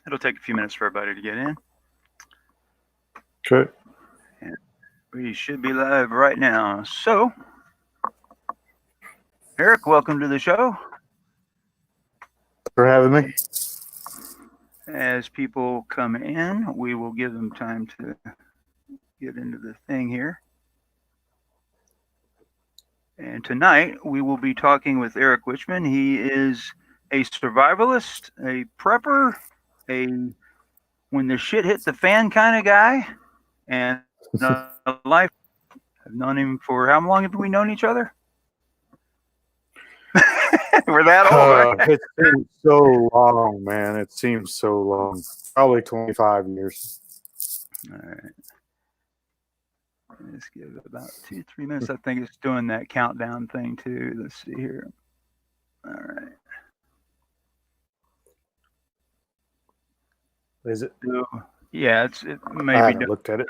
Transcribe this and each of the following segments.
It'll take a few minutes for everybody to get in. Okay. And we should be live right now. So, Eric, welcome to the show. Thanks for having me. As people come in, we will give them time to get into the thing here. And tonight we will be talking with Eric Wichman. He is a survivalist, a prepper, a when the shit hit the fan kind of guy, and a life. I've known him for how long have we known each other? We're that old. Right? It seems so long, man. It seems so long. Probably 25 years. All right. Let's give it about 2-3 minutes. I think it's doing that countdown thing too. Let's see here. All right. Is it? Yeah, it maybe. I haven't looked at it.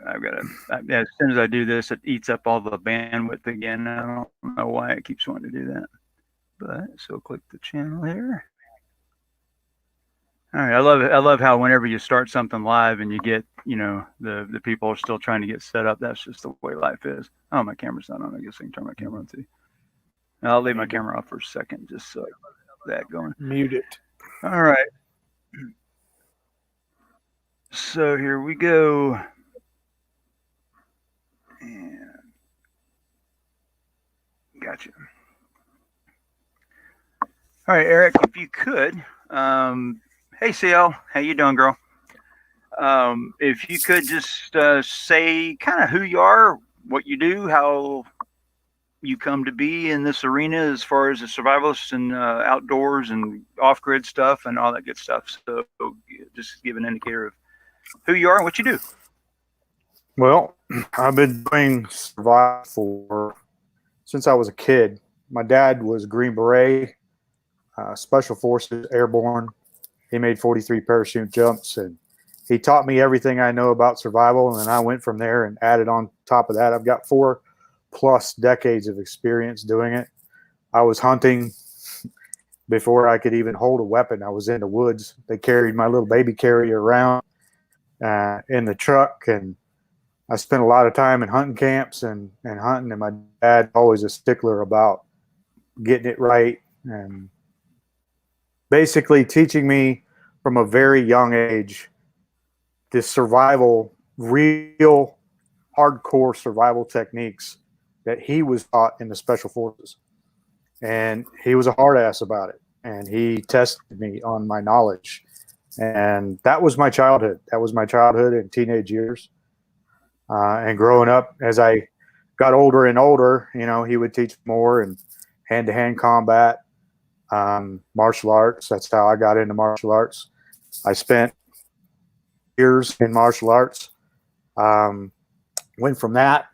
I've got to. As soon as I do this, it eats up all the bandwidth again. I don't know why it keeps wanting to do that. But so click the channel here. All right, I love how whenever you start something live and you get, the people are still trying to get set up. That's just the way life is. Oh, my camera's not on. I guess I can turn my camera on too. I'll leave my camera off for a second just so I get that going. Mute it. All right. So here we go. And gotcha. All right, Eric, if you could, hey CL, how you doing, girl? If you could just say kind of who you are, what you do, how you come to be in this arena as far as a survivalist and outdoors and off-grid stuff and all that good stuff. So just give an indicator of who you are and what you do. Well, I've been doing survival since I was a kid. My dad was Green Beret, Special Forces, Airborne. He made 43 parachute jumps, and he taught me everything I know about survival, and I went from there and added on top of that. I've got 4+ decades of experience doing it. I was hunting before I could even hold a weapon. I was in the woods. They carried my little baby carrier around in the truck, and I spent a lot of time in hunting camps and hunting, and my dad always a stickler about getting it right and basically teaching me from a very young age this survival, real hardcore survival techniques that he was taught in the Special Forces. And he was a hard ass about it. And he tested me on my knowledge. And that was my childhood. That was my childhood and teenage years. And growing up, as I got older and older, he would teach more and hand-to-hand combat, martial arts. That's how I got into martial arts. I spent years in martial arts. Went from that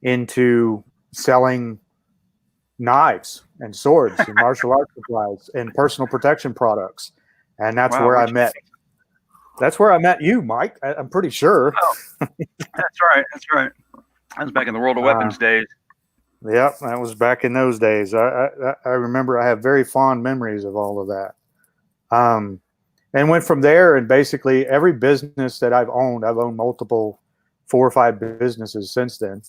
into selling knives and swords and martial arts supplies and personal protection products. And that's where I met. That's where I met you, Mike. I'm pretty sure. Oh, that's right. That's right. That was back in the World of Weapons days. Yep, that was back in those days. I remember. I have very fond memories of all of that. And went from there, and basically every business that I've owned multiple 4 or 5 businesses since then.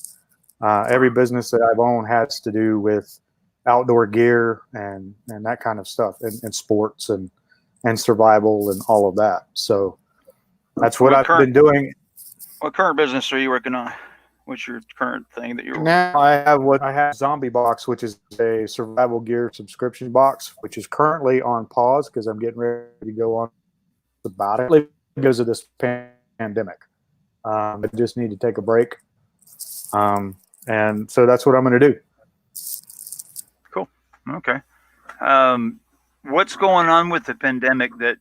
Every business that I've owned has to do with outdoor gear and that kind of stuff, and sports and survival and all of that. So that's what I've been doing. What current business are you working on? What's your current thing that you're working on? Now I have Zombie Box, which is a survival gear subscription box, which is currently on pause because I'm getting ready to go on sabbatical because of this pandemic. I just need to take a break. And so that's what I'm going to do. Cool. Okay. What's going on with the pandemic that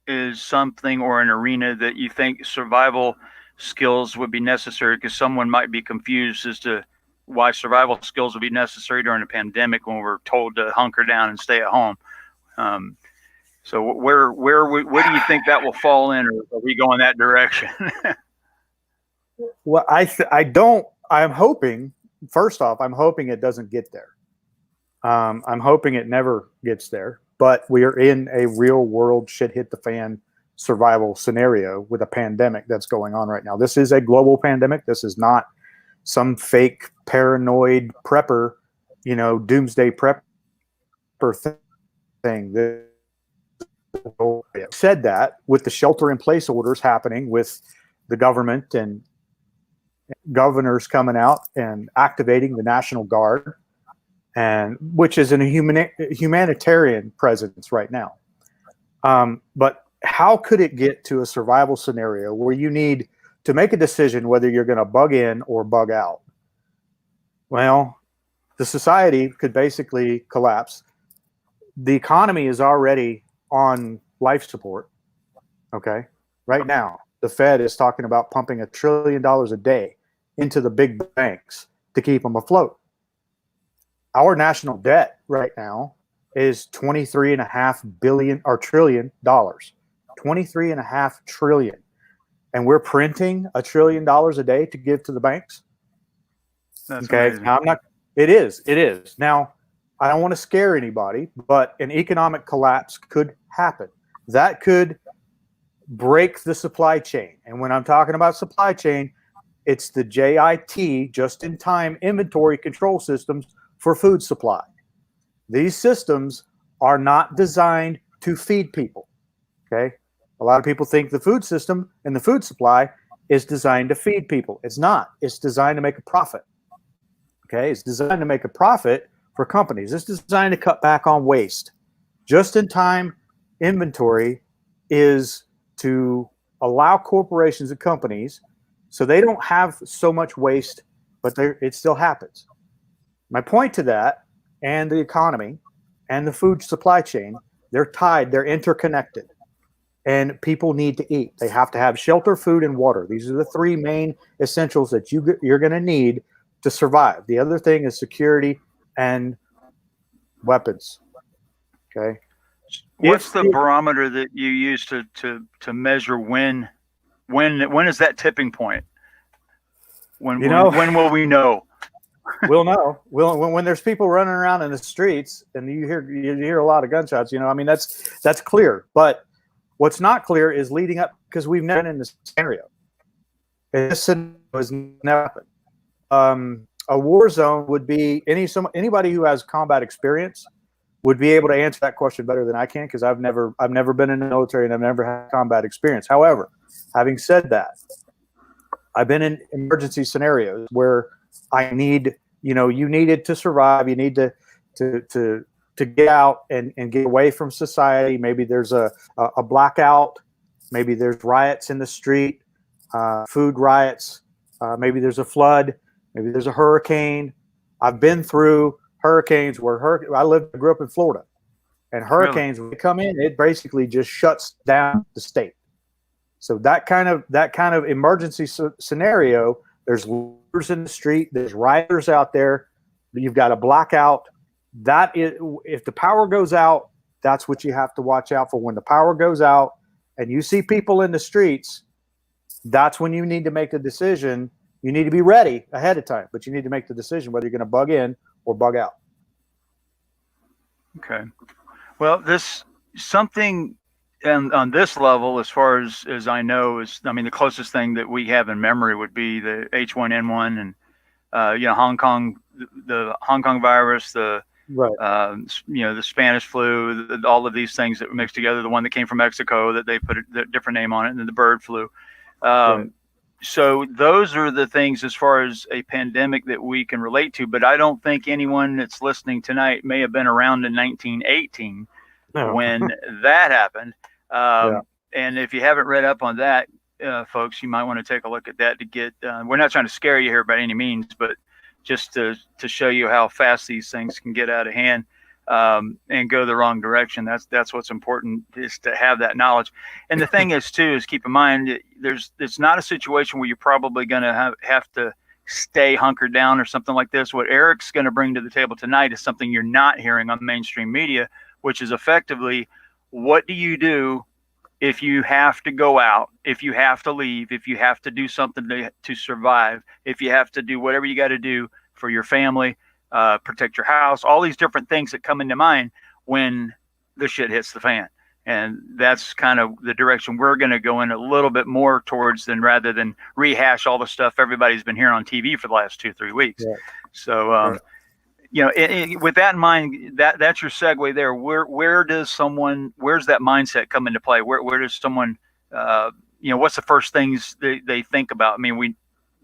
is something or an arena that you think survival skills would be necessary? Because someone might be confused as to why survival skills would be necessary during a pandemic when we're told to hunker down and stay at home. So where do you think that will fall in, or are we going that direction? Well, I'm hoping, first off, I'm hoping it doesn't get there. I'm hoping it never gets there, but we are in a real world shit hit the fan survival scenario with a pandemic that's going on right now. This is a global pandemic. This is not some fake paranoid prepper, doomsday prepper thing. Said that with the shelter in place orders happening, with the government and governors coming out and activating the National Guard, and which is a humanitarian presence right now. But how could it get to a survival scenario where you need to make a decision whether you're going to bug in or bug out? Well, the society could basically collapse. The economy is already on life support. Okay. Right now, the Fed is talking about pumping $1 trillion a day into the big banks to keep them afloat. Our national debt right now is $23.5 billion or trillion dollars, $23.5 trillion. And we're printing $1 trillion a day to give to the banks. That's okay. amazing. Now it is. Now, I don't want to scare anybody, but an economic collapse could happen. That could break the supply chain. And when I'm talking about supply chain, it's the JIT, just-in-time inventory control systems for food supply. These systems are not designed to feed people. Okay. A lot of people think the food system and the food supply is designed to feed people. It's not. It's designed to make a profit. Okay. It's designed to make a profit for companies. It's designed to cut back on waste. Just-in-time inventory is to allow corporations and companies so they don't have so much waste, but it still happens. My point to that, and the economy and the food supply chain, they're tied, they're interconnected, and people need to eat. They have to have shelter, food, and water. These are the three main essentials that you're going to need to survive. The other thing is security and weapons. Okay. What's the barometer that you use to measure when is that tipping point? When will we know? We'll know. When there's people running around in the streets and you hear a lot of gunshots, I mean, that's clear. But what's not clear is leading up, because we've never been in this scenario. This scenario has never happened. A war zone would be anybody who has combat experience would be able to answer that question better than I can, because I've never been in the military and I've never had combat experience. However, having said that, I've been in emergency scenarios where I need, you needed to survive. You need to get out and get away from society. Maybe there's a blackout. Maybe there's riots in the street, food riots. Maybe there's a flood. Maybe there's a hurricane. I've been through hurricanes where I grew up in Florida, and hurricanes, when they come in, it basically just shuts down the state. So that kind of emergency scenario, there's looters in the street, there's rioters out there, you've got a blackout. That is, if the power goes out, that's what you have to watch out for. When the power goes out and you see people in the streets, that's when you need to make a decision. You need to be ready ahead of time, but you need to make the decision whether you're going to bug in or bug out. Okay. Well, something on this level, as far as I know, the closest thing that we have in memory would be the H1N1 and Hong Kong, the Hong Kong virus, the the Spanish flu, all of these things that were mixed together. The one that came from Mexico that they put a different name on it, and then the bird flu. So those are the things as far as a pandemic that we can relate to. But I don't think anyone that's listening tonight may have been around in 1918 when that happened. And if you haven't read up on that, folks, you might want to take a look at that to get. We're not trying to scare you here by any means, but just to show you how fast these things can get out of hand and go the wrong direction. That's what's important, is to have that knowledge. And the thing is keep in mind, it's not a situation where you're probably going to have to stay hunkered down or something like this. What Eric's going to bring to the table tonight is something you're not hearing on mainstream media, which is effectively, what do you do if you have to go out, if you have to leave, if you have to do something to survive, if you have to do whatever you got to do for your family, protect your house, all these different things that come into mind when the shit hits the fan. And that's kind of the direction we're going to go in a little bit more towards, than rather than rehash all the stuff everybody's been hearing on TV for the last 2-3 weeks. Yeah. So, Right. you know, with that in mind, that's your segue there. Where's that mindset come into play? Where does someone, you know, what's the first things they think about? I mean, we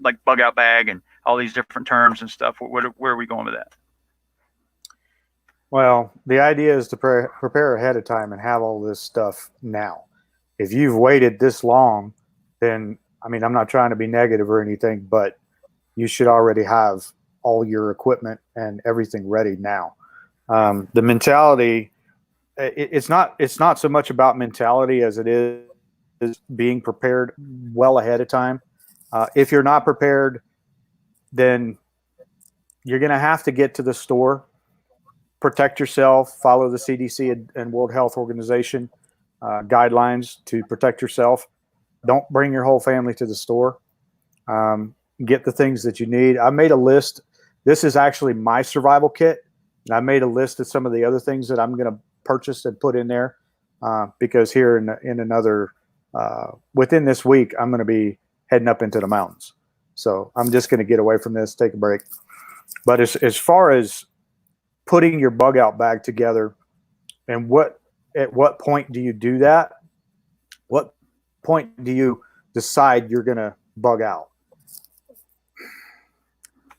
like bug out bag and all these different terms and stuff. Where are we going with that? Well, the idea is to prepare ahead of time and have all this stuff now. If you've waited this long, then, I mean, I'm not trying to be negative or anything, but you should already have all your equipment and everything ready now. The mentality, it's not so much about mentality as it is being prepared well ahead of time. If you're not prepared, then you're going to have to get to the store, protect yourself, follow the CDC and World Health Organization guidelines to protect yourself. Don't bring your whole family to the store. Get the things that you need. I made a list. This is actually my survival kit. And I made a list of some of the other things that I'm going to purchase and put in there because here in another, within this week, I'm going to be heading up into the mountains. So I'm just going to get away from this, take a break. But as far as putting your bug out bag together and at what point do you do that? What point do you decide you're going to bug out?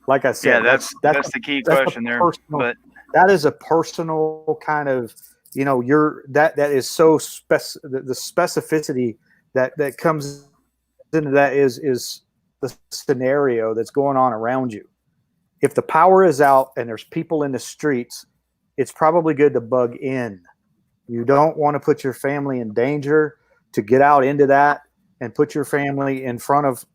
Like I said, yeah, that's the key question there. But that is a personal kind of, you know, that is so the specificity that comes into that is the scenario that's going on around you. If the power is out and there's people in the streets, it's probably good to bug in. You don't want to put your family in danger to get out into that and put your family in front of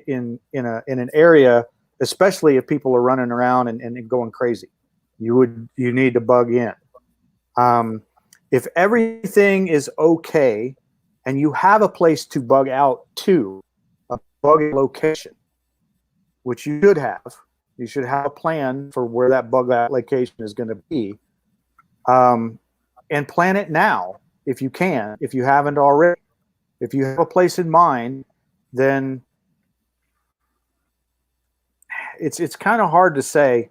in an area, especially if people are running around and going crazy. You need to bug in. If everything is okay and you have a place to bug out to, a bug location, which you should have. You should have a plan for where that bug out location is going to be, and plan it now if you can. If you haven't already, if you have a place in mind, then it's kind of hard to say.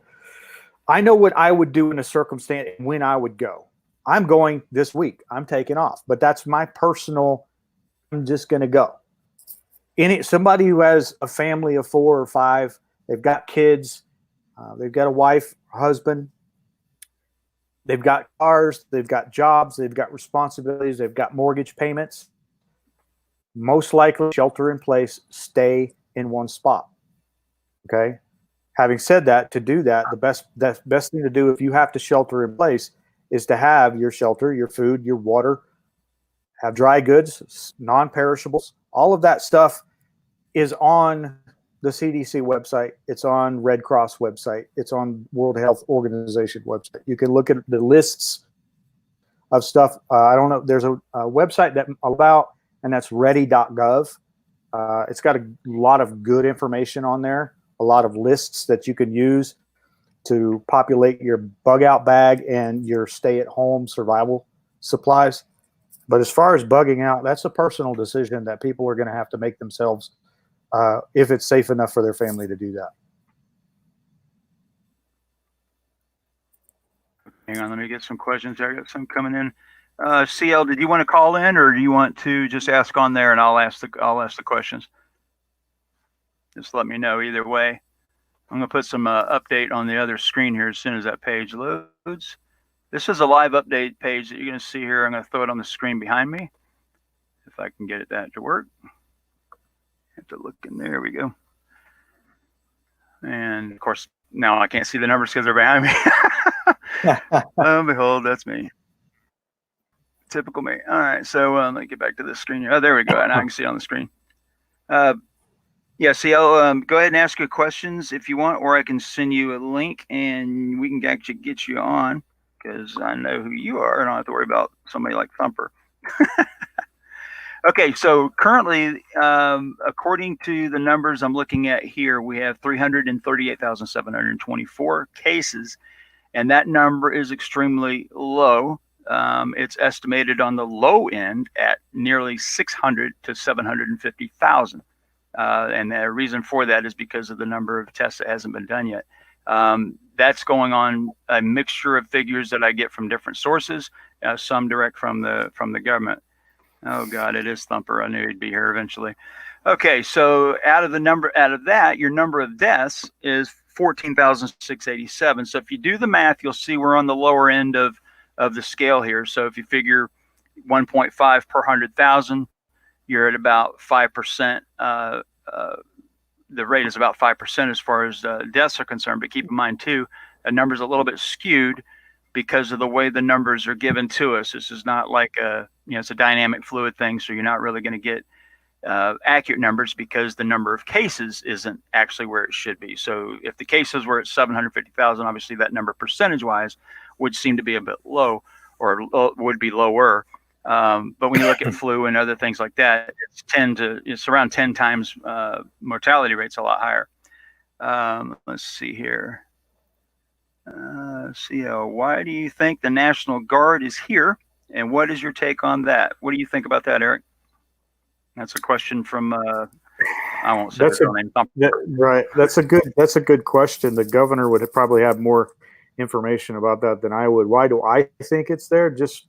I know what I would do in a circumstance when I would go. I'm going this week. I'm taking off, but that's my personal. I'm just going to go. Somebody who has a family of 4 or 5. They've got kids, they've got a wife, husband, they've got cars, they've got jobs, they've got responsibilities, they've got mortgage payments. Most likely shelter in place, stay in one spot. Okay. Having said that, to do that, the best thing to do if you have to shelter in place is to have your shelter, your food, your water, have dry goods, non-perishables. All of that stuff is on the CDC website. It's on Red Cross website. It's on World Health Organization website. You can look at the lists of stuff. I don't know. There's a website that about, and that's ready.gov. It's got a lot of good information on there, a lot of lists that you can use to populate your bug out bag and your stay at home survival supplies. But as far as bugging out, that's a personal decision that people are going to have to make themselves if it's safe enough for their family to do that. Hang on, let me get some questions there. I got some coming in. CL, did you want to call in, or do you want to just ask on there and I'll ask the questions? Just let me know either way. I'm going to put some update on the other screen here as soon as that page loads. This is a live update page that you're going to see here. I'm going to throw it on the screen behind me if I can get that to work. Have to look in there. We go. And of course, now I can't see the numbers because they're behind me. Oh, behold, that's me. Typical me. All right, so let me get back to this screen here. Oh, there we go. And I can see it on the screen. Yeah, CL, go ahead and ask your questions if you want, or I can send you a link and we can actually get you on because I know who you are. I don't have to worry about somebody like Thumper. Okay, so currently, according to the numbers I'm looking at here, we have 338,724 cases, and that number is extremely low. It's estimated on the low end at nearly 600 to 750,000. And the reason for that is because of the number of tests that hasn't been done yet. That's going on a mixture of figures that I get from different sources, some direct from the government. Oh God, it is Thumper. I knew he'd be here eventually. Okay, so out of that, your number of deaths is 14,687. So if you do the math, you'll see we're on the lower end of the scale here. So if you figure 1.5 per 100,000, you're at about 5%. The rate is about 5% as far as deaths are concerned. But keep in mind too, the number's a little bit skewed because of the way the numbers are given to us. This is not like it's a dynamic fluid thing, so you're not really going to get accurate numbers because the number of cases isn't actually where it should be. So if the cases were at 750,000, obviously that number percentage-wise would seem to be a bit low, or would be lower. But when you look at flu and other things like that, it's around 10 times mortality rate's a lot higher. Let's see here. Why do you think the National Guard is here, and what is your take on that? What do you think about that, Eric? That's a question from I won't say the name. Right. That's a good question. The governor would probably have more information about that than I would. Why do I think it's there? Just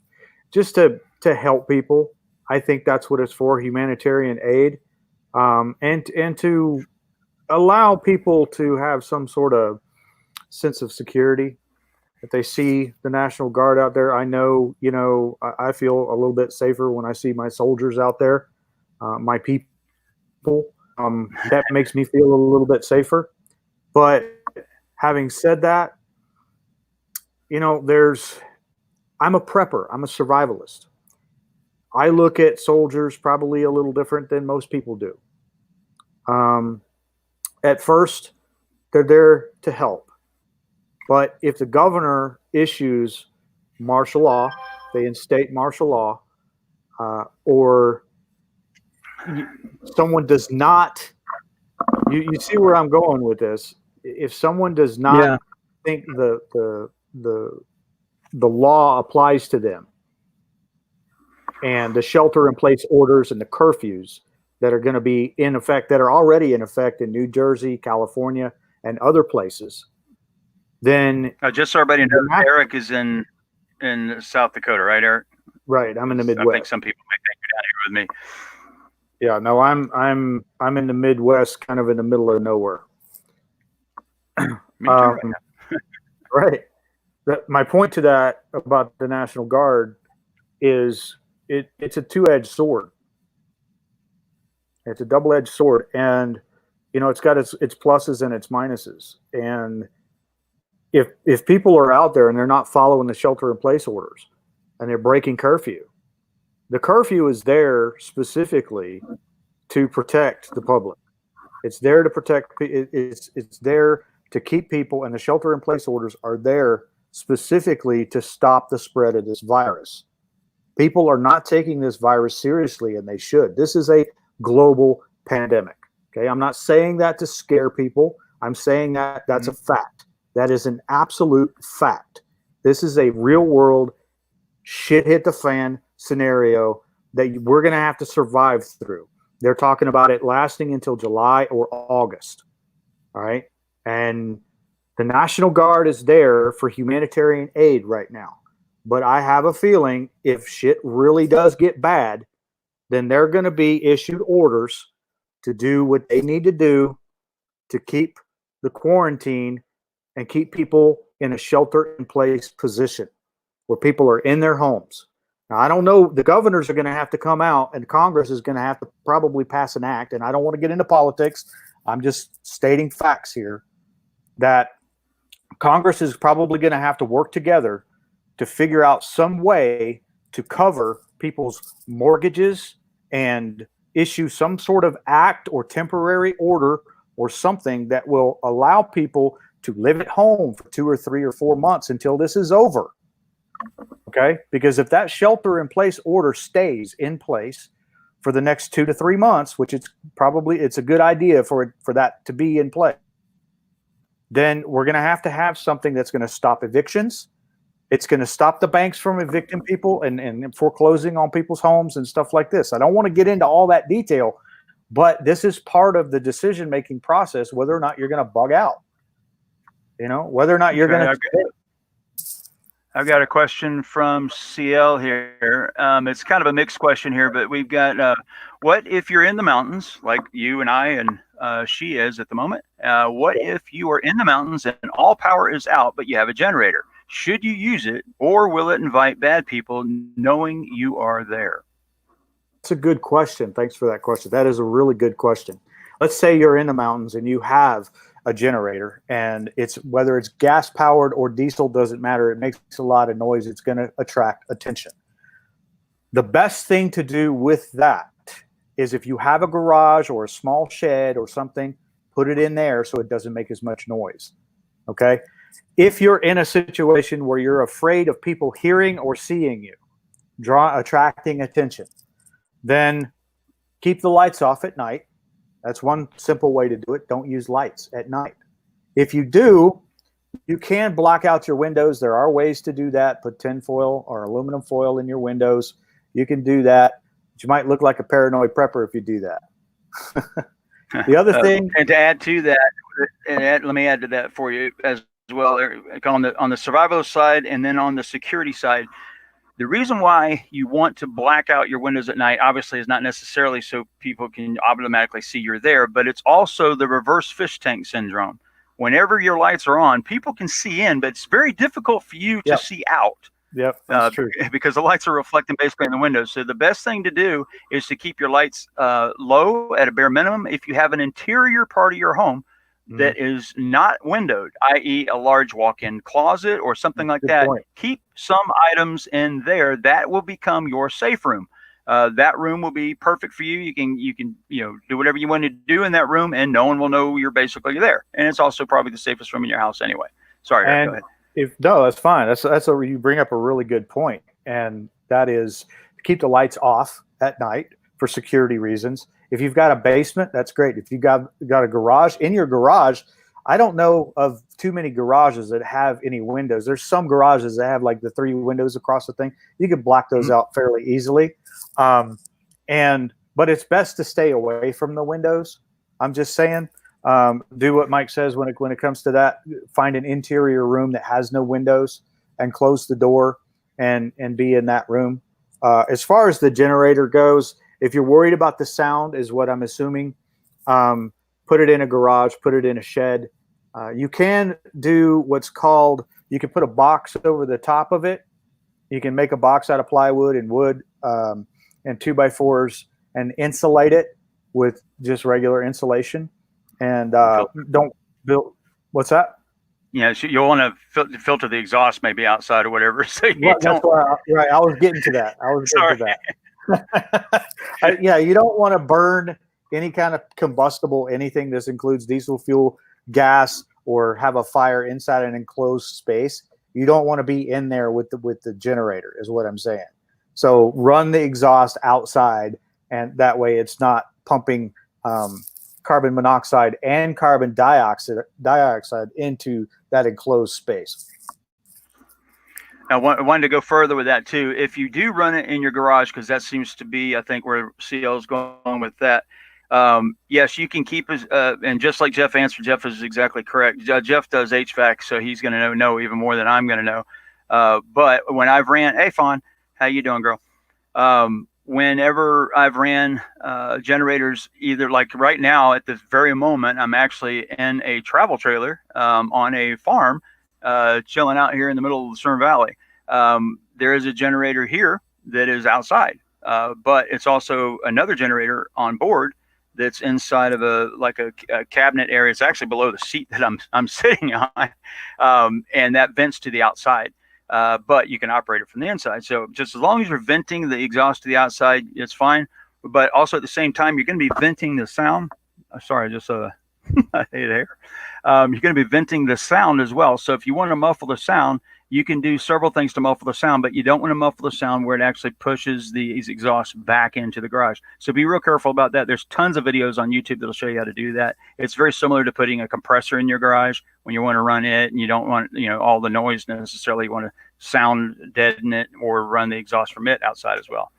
to help people. I think that's what it's for, humanitarian aid, and to allow people to have some sort of sense of security. If they see the National Guard out there, I know, I feel a little bit safer when I see my soldiers out there, my people. That makes me feel a little bit safer. But having said that, I'm a prepper. I'm a survivalist. I look at soldiers probably a little different than most people do. At first, they're there to help. But if the governor issues martial law, they instate martial law, or someone does not, you see where I'm going with this. If someone does not think the law applies to them, and the shelter-in-place orders and the curfews that are going to be in effect, that are already in effect in New Jersey, California, and other places, then just so everybody knows, Eric is in South Dakota, right, Eric? Right, I'm in the Midwest. I think some people might think you're down here with me. Yeah, no, I'm in the Midwest, kind of in the middle of nowhere. Me too, right. My point to that about the National Guard is it's a two-edged sword. It's a double-edged sword, and it's got its pluses and its minuses. And if people are out there and they're not following the shelter-in-place orders and they're breaking curfew, the curfew is there specifically to protect the public. It's there to protect. It's there to keep people, and the shelter-in-place orders are there specifically to stop the spread of this virus. People are not taking this virus seriously, and they should. This is a global pandemic. Okay, I'm not saying that to scare people. I'm saying that that's a fact. That is an absolute fact. This is a real world shit hit the fan scenario that we're going to have to survive through. They're talking about it lasting until July or August. All right. And the National Guard is there for humanitarian aid right now. But I have a feeling if shit really does get bad, then they're going to be issued orders to do what they need to do to keep the quarantine and keep people in a shelter-in-place position where people are in their homes. Now, I don't know. The governors are going to have to come out, and Congress is going to have to probably pass an act. And I don't want to get into politics. I'm just stating facts here that Congress is probably going to have to work together to figure out some way to cover people's mortgages and issue some sort of act or temporary order or something that will allow people to live at home for 2 or 3 or 4 months until this is over. Okay? Because if that shelter-in-place order stays in place for the next 2 to 3 months, which it's a good idea for that to be in play, then we're going to have something that's going to stop evictions. It's going to stop the banks from evicting people and foreclosing on people's homes and stuff like this. I don't want to get into all that detail, but this is part of the decision-making process, whether or not you're going to bug out, whether or not you're going to. I've got a question from CL here. It's kind of a mixed question here, but we've got, what if you're in the mountains, like you and I and she is at the moment? What if you are in the mountains and all power is out, but you have a generator? Should you use it, or will it invite bad people knowing you are there? That's a good question. Thanks for that question. That is a really good question. Let's say you're in the mountains and you have a generator, and whether it's gas powered or diesel, doesn't matter. It makes a lot of noise. It's going to attract attention. The best thing to do with that is, if you have a garage or a small shed or something, put it in there so it doesn't make as much noise. Okay. If you're in a situation where you're afraid of people hearing or seeing you, attracting attention, then keep the lights off at night. That's one simple way to do it. Don't use lights at night. If you do, you can block out your windows. There are ways to do that. Put tinfoil or aluminum foil in your windows. You can do that. But you might look like a paranoid prepper if you do that. The other thing, and to add to that, let me add to that for you as well, on the survivalist side, and then on the security side. The reason why you want to black out your windows at night, obviously, is not necessarily so people can automatically see you're there, but it's also the reverse fish tank syndrome. Whenever your lights are on, people can see in, but it's very difficult for you to see out. Yep, that's true. Because the lights are reflecting basically in the windows. So the best thing to do is to keep your lights low at a bare minimum. If you have an interior part of your home that is not windowed, i.e. a large walk-in closet or something like that, keep some items in there. That will become your safe room. That room will be perfect for you. You can do whatever you want to do in that room, and no one will know you're basically there. And it's also probably the safest room in your house anyway. Sorry, Eric, go ahead. No, that's fine. You bring up a really good point, and that is keep the lights off at night for security reasons. If you've got a basement, that's great. If you've got a garage, in your garage, I don't know of too many garages that have any windows. There's some garages that have like the 3 windows across the thing. You can block those out fairly easily. But it's best to stay away from the windows. I'm just saying, do what Mike says when it comes to that. Find an interior room that has no windows and close the door and be in that room. As far as the generator goes, if you're worried about the sound, is what I'm assuming, put it in a garage, put it in a shed. You can do what's called, you can put a box over the top of it. You can make a box out of plywood and wood and 2x4s and insulate it with just regular insulation. And don't build, what's that? Yeah, so you'll want to filter the exhaust maybe outside or whatever. So you right, I was getting to that. You don't want to burn any kind of combustible anything. This includes diesel fuel, gas, or have a fire inside an enclosed space. You don't want to be in there with the generator, is what I'm saying. So run the exhaust outside, and that way it's not pumping carbon monoxide and carbon dioxide into that enclosed space. I wanted to go further with that too. If you do run it in your garage, because that seems to be, I think, where CL is going with that. Yes, you can keep and just like Jeff answered, Jeff is exactly correct. Jeff does HVAC, so he's going to know even more than I'm going to know. But when I've ran, hey Fawn, how you doing, girl? Whenever I've ran generators, either like right now at this very moment, I'm actually in a travel trailer on a farm, chilling out here in the middle of the Cern Valley. There is a generator here that is outside, but it's also another generator on board that's inside of a cabinet area. It's actually below the seat that I'm sitting on, and that vents to the outside. But you can operate it from the inside. So just as long as you're venting the exhaust to the outside, it's fine. But also at the same time, you're going to be venting the sound. Sorry, I just I hate hair. You're going to be venting the sound as well. So if you want to muffle the sound, you can do several things to muffle the sound, but you don't want to muffle the sound where it actually pushes these exhausts back into the garage. So be real careful about that. There's tons of videos on YouTube that'll show you how to do that. It's very similar to putting a compressor in your garage when you want to run it and you don't want, all the noise necessarily. You want to sound deaden it or run the exhaust from it outside as well.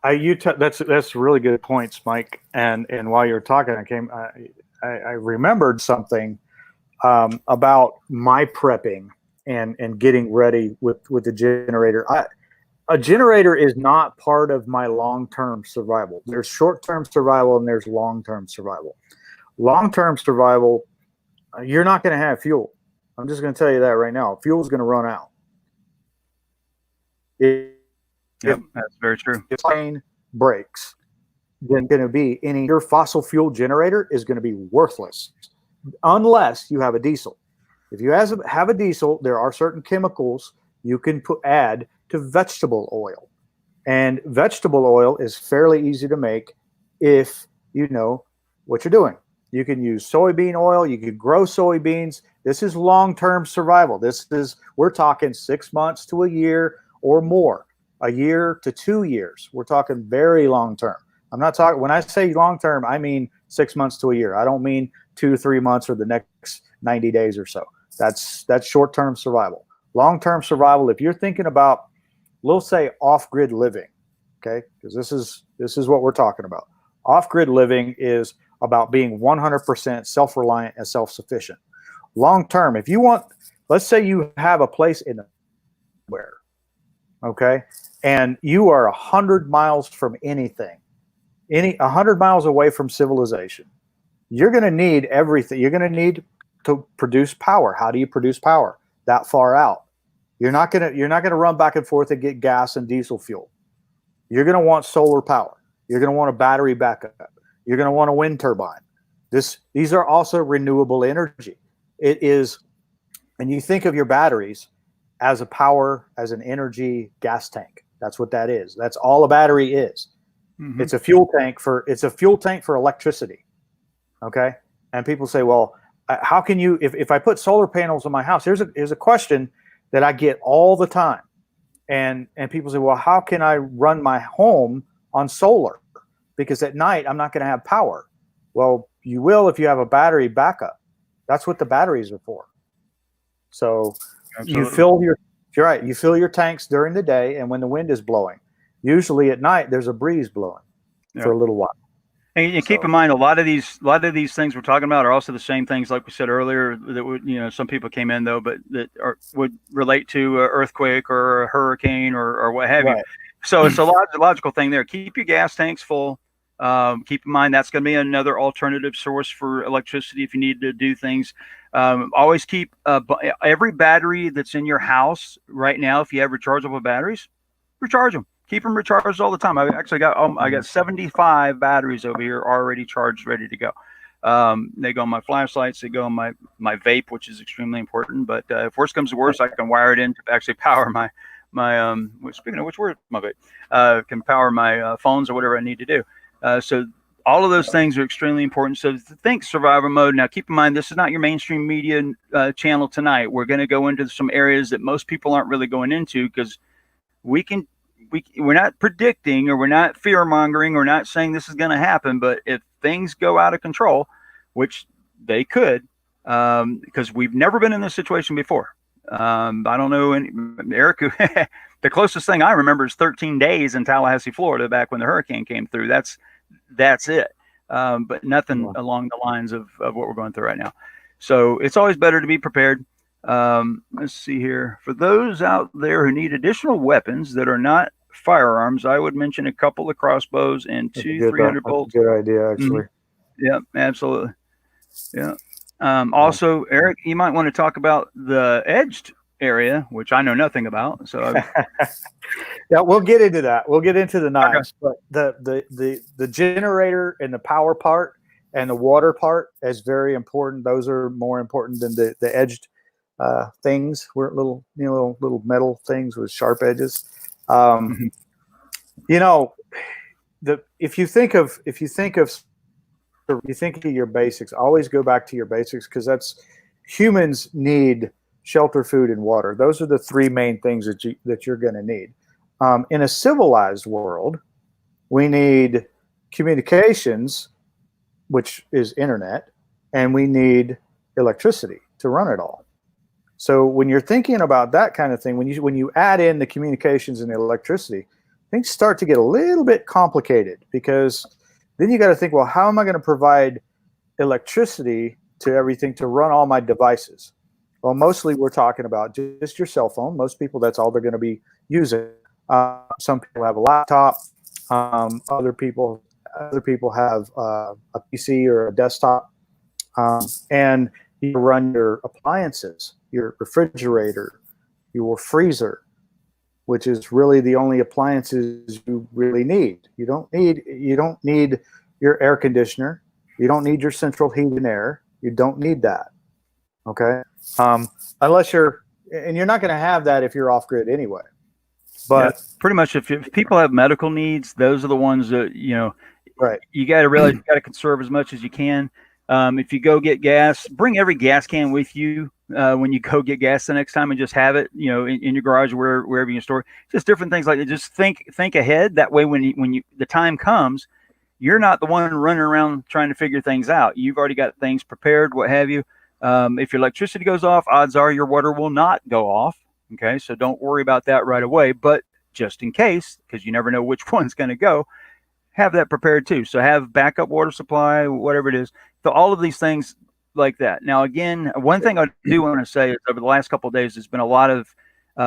That's really good points, Mike. And while you're talking, I remembered something about my prepping and getting ready with the generator. A generator is not part of my long-term survival. There's short-term survival and there's long-term survival. Long-term survival, you're not going to have fuel. I'm just going to tell you that right now. Fuel is going to run out. Yep, that's very true. If plane breaks, then going to be your fossil fuel generator is going to be worthless unless you have a diesel. If you have a diesel, there are certain chemicals you can add to vegetable oil. And vegetable oil is fairly easy to make if you know what you're doing. You can use soybean oil. You can grow soybeans. This is long-term survival. We're talking 6 months to a year or more, a year to 2 years. We're talking very long-term. I'm not talking, when I say long-term, I mean 6 months to a year. I don't mean 2 to 3 months or the next 90 days or so. That's short-term survival. Long-term survival, if you're thinking about, we'll say off-grid living, okay? Because this is what we're talking about. Off-grid living is about being 100% self-reliant and self-sufficient. Long-term, if you want, let's say you have a place in where, okay, and you are 100 miles from anything, 100 miles away from civilization, you're going to need everything. You're going to need to produce power. How do you produce power that far out? You're not going to run back and forth and get gas and diesel fuel. You're going to want solar power. You're going to want a battery backup. You're going to want a wind turbine. These are also renewable energy. It is, and you think of your batteries as a power, as an energy gas tank. That's what that is. That's all a battery is. Mm-hmm. It's a fuel tank for electricity. Okay. And people say, well, how can you, if I put solar panels on my house, here's a question that I get all the time. And people say, well, how can I run my home on solar? Because at night I'm not going to have power. Well, you will if you have a battery backup. That's what the batteries are for. So Absolutely. You fill your tanks during the day and when the wind is blowing. Usually at night there's a breeze blowing for a little while. And keep in mind, a lot of these things we're talking about are also the same things, like we said earlier, that would, some people came in though, but that would relate to an earthquake or a hurricane or what have you. So it's a logical thing there. Keep your gas tanks full. Keep in mind that's going to be another alternative source for electricity if you need to do things. Always keep every battery that's in your house right now. If you have rechargeable batteries, recharge them. Keep them recharged all the time. I actually got 75 batteries over here already charged, ready to go. They go on my flashlights. They go on my vape, which is extremely important. But if worse comes to worse, I can wire it in to actually power my speaking of which, where's my vape? Can power my phones or whatever I need to do. So all of those things are extremely important. So think survival mode. Now, keep in mind, this is not your mainstream media channel tonight. We're going to go into some areas that most people aren't really going into because we're not predicting or we're not fear mongering. We're not saying this is going to happen. But if things go out of control, which they could, because we've never been in this situation before. I don't know, Eric, the closest thing I remember is 13 days in Tallahassee, Florida, back when the hurricane came through. That's it. But nothing along the lines of what we're going through right now. So it's always better to be prepared. Let's see here. For those out there who need additional weapons that are not firearms, I would mention a couple of crossbows and two 300 bolts. Good idea, actually. Mm-hmm. Yeah, absolutely. Yeah. Also, Eric, you might want to talk about the edged area, which I know nothing about. So yeah, we'll get into that. We'll get into the knives, okay. But the generator and the power part and the water part is very important. Those are more important than the edged things. We're little metal things with sharp edges. If you think of your basics, always go back to your basics, because humans need shelter, food, and water. Those are the three main things that you're going to need. In a civilized world, we need communications, which is internet, and we need electricity to run it all. So when you're thinking about that kind of thing, when you add in the communications and the electricity, things start to get a little bit complicated, because then you got to think, well, how am I going to provide electricity to everything to run all my devices? Well, mostly we're talking about just your cell phone. Most people, that's all they're going to be using. Some people have a laptop. Other people have a PC or a desktop, and you run your appliances, your refrigerator, your freezer, which is really the only appliances you really need. You don't need your air conditioner. You don't need your central heat and air. You don't need that. Okay, unless you're not going to have that if you're off grid anyway. But pretty much, if people have medical needs, those are the ones that right. You got to realize you got to conserve as much as you can. If you go get gas, bring every gas can with you when you go get gas the next time, and just have it, in your garage or wherever you store. Just different things like that. Just think ahead. That way, when the time comes, you're not the one running around trying to figure things out. You've already got things prepared, what have you. If your electricity goes off, odds are your water will not go off. Okay, so don't worry about that right away. But just in case, because you never know which one's going to go, have that prepared too. So have backup water supply, whatever it is. So all of these things like that. Now, again, one thing I do want to say is over the last couple of days, there's been a lot of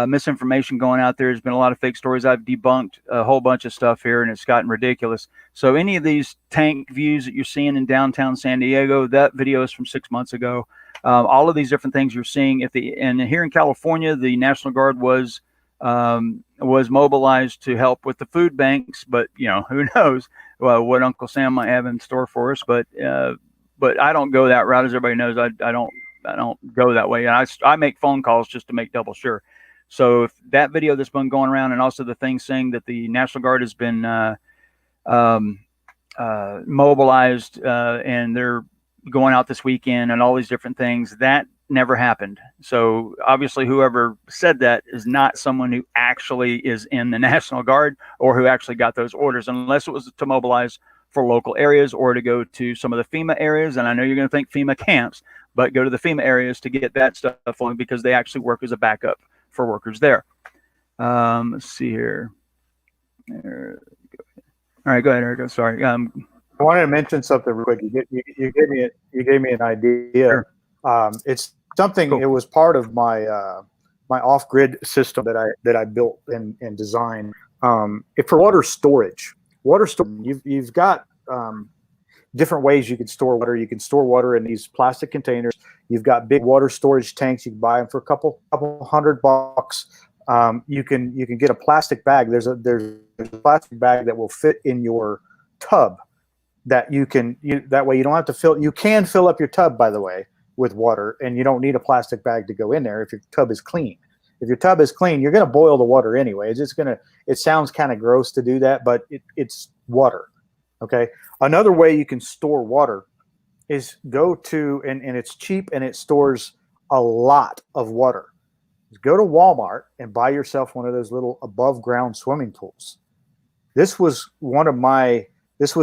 misinformation going out there. There's been a lot of fake stories. I've debunked a whole bunch of stuff here, and it's gotten ridiculous. So any of these tank views that you're seeing in downtown San Diego, that video is from 6 months ago. All of these different things you're seeing. And here in California, the National Guard was mobilized to help with the food banks, but who knows what Uncle Sam might have in store for us. But I don't go that route, as everybody knows. I don't go that way, and I make phone calls just to make double sure. So if that video that's been going around, and also the thing saying that the National Guard has been mobilized and they're going out this weekend and all these different things, that never happened. So obviously whoever said that is not someone who actually is in the National Guard or who actually got those orders, unless it was to mobilize for local areas or to go to some of the FEMA areas. And I know you're going to think FEMA camps, but go to the FEMA areas to get that stuff flowing, because they actually work as a backup for workers there. Let's see here. All right, go ahead, Eric. Sorry. I wanted to mention something real quick. You gave me an idea. Sure. It's something. Cool. It was part of my my off-grid system that I built and designed. For water storage. You've got different ways you can store water. You can store water in these plastic containers. You've got big water storage tanks. You can buy them for a couple $100. You can get a plastic bag. There's a plastic bag that will fit in your tub. That that way you don't have to fill. You can fill up your tub, by the way, with water, and you don't need a plastic bag to go in there if your tub is clean. If your tub is clean, you're going to boil the water anyway. It sounds kind of gross to do that, but it's water. Okay. Another way you can store water is and it's cheap and it stores a lot of water. Go to Walmart and buy yourself one of those little above ground swimming pools. This was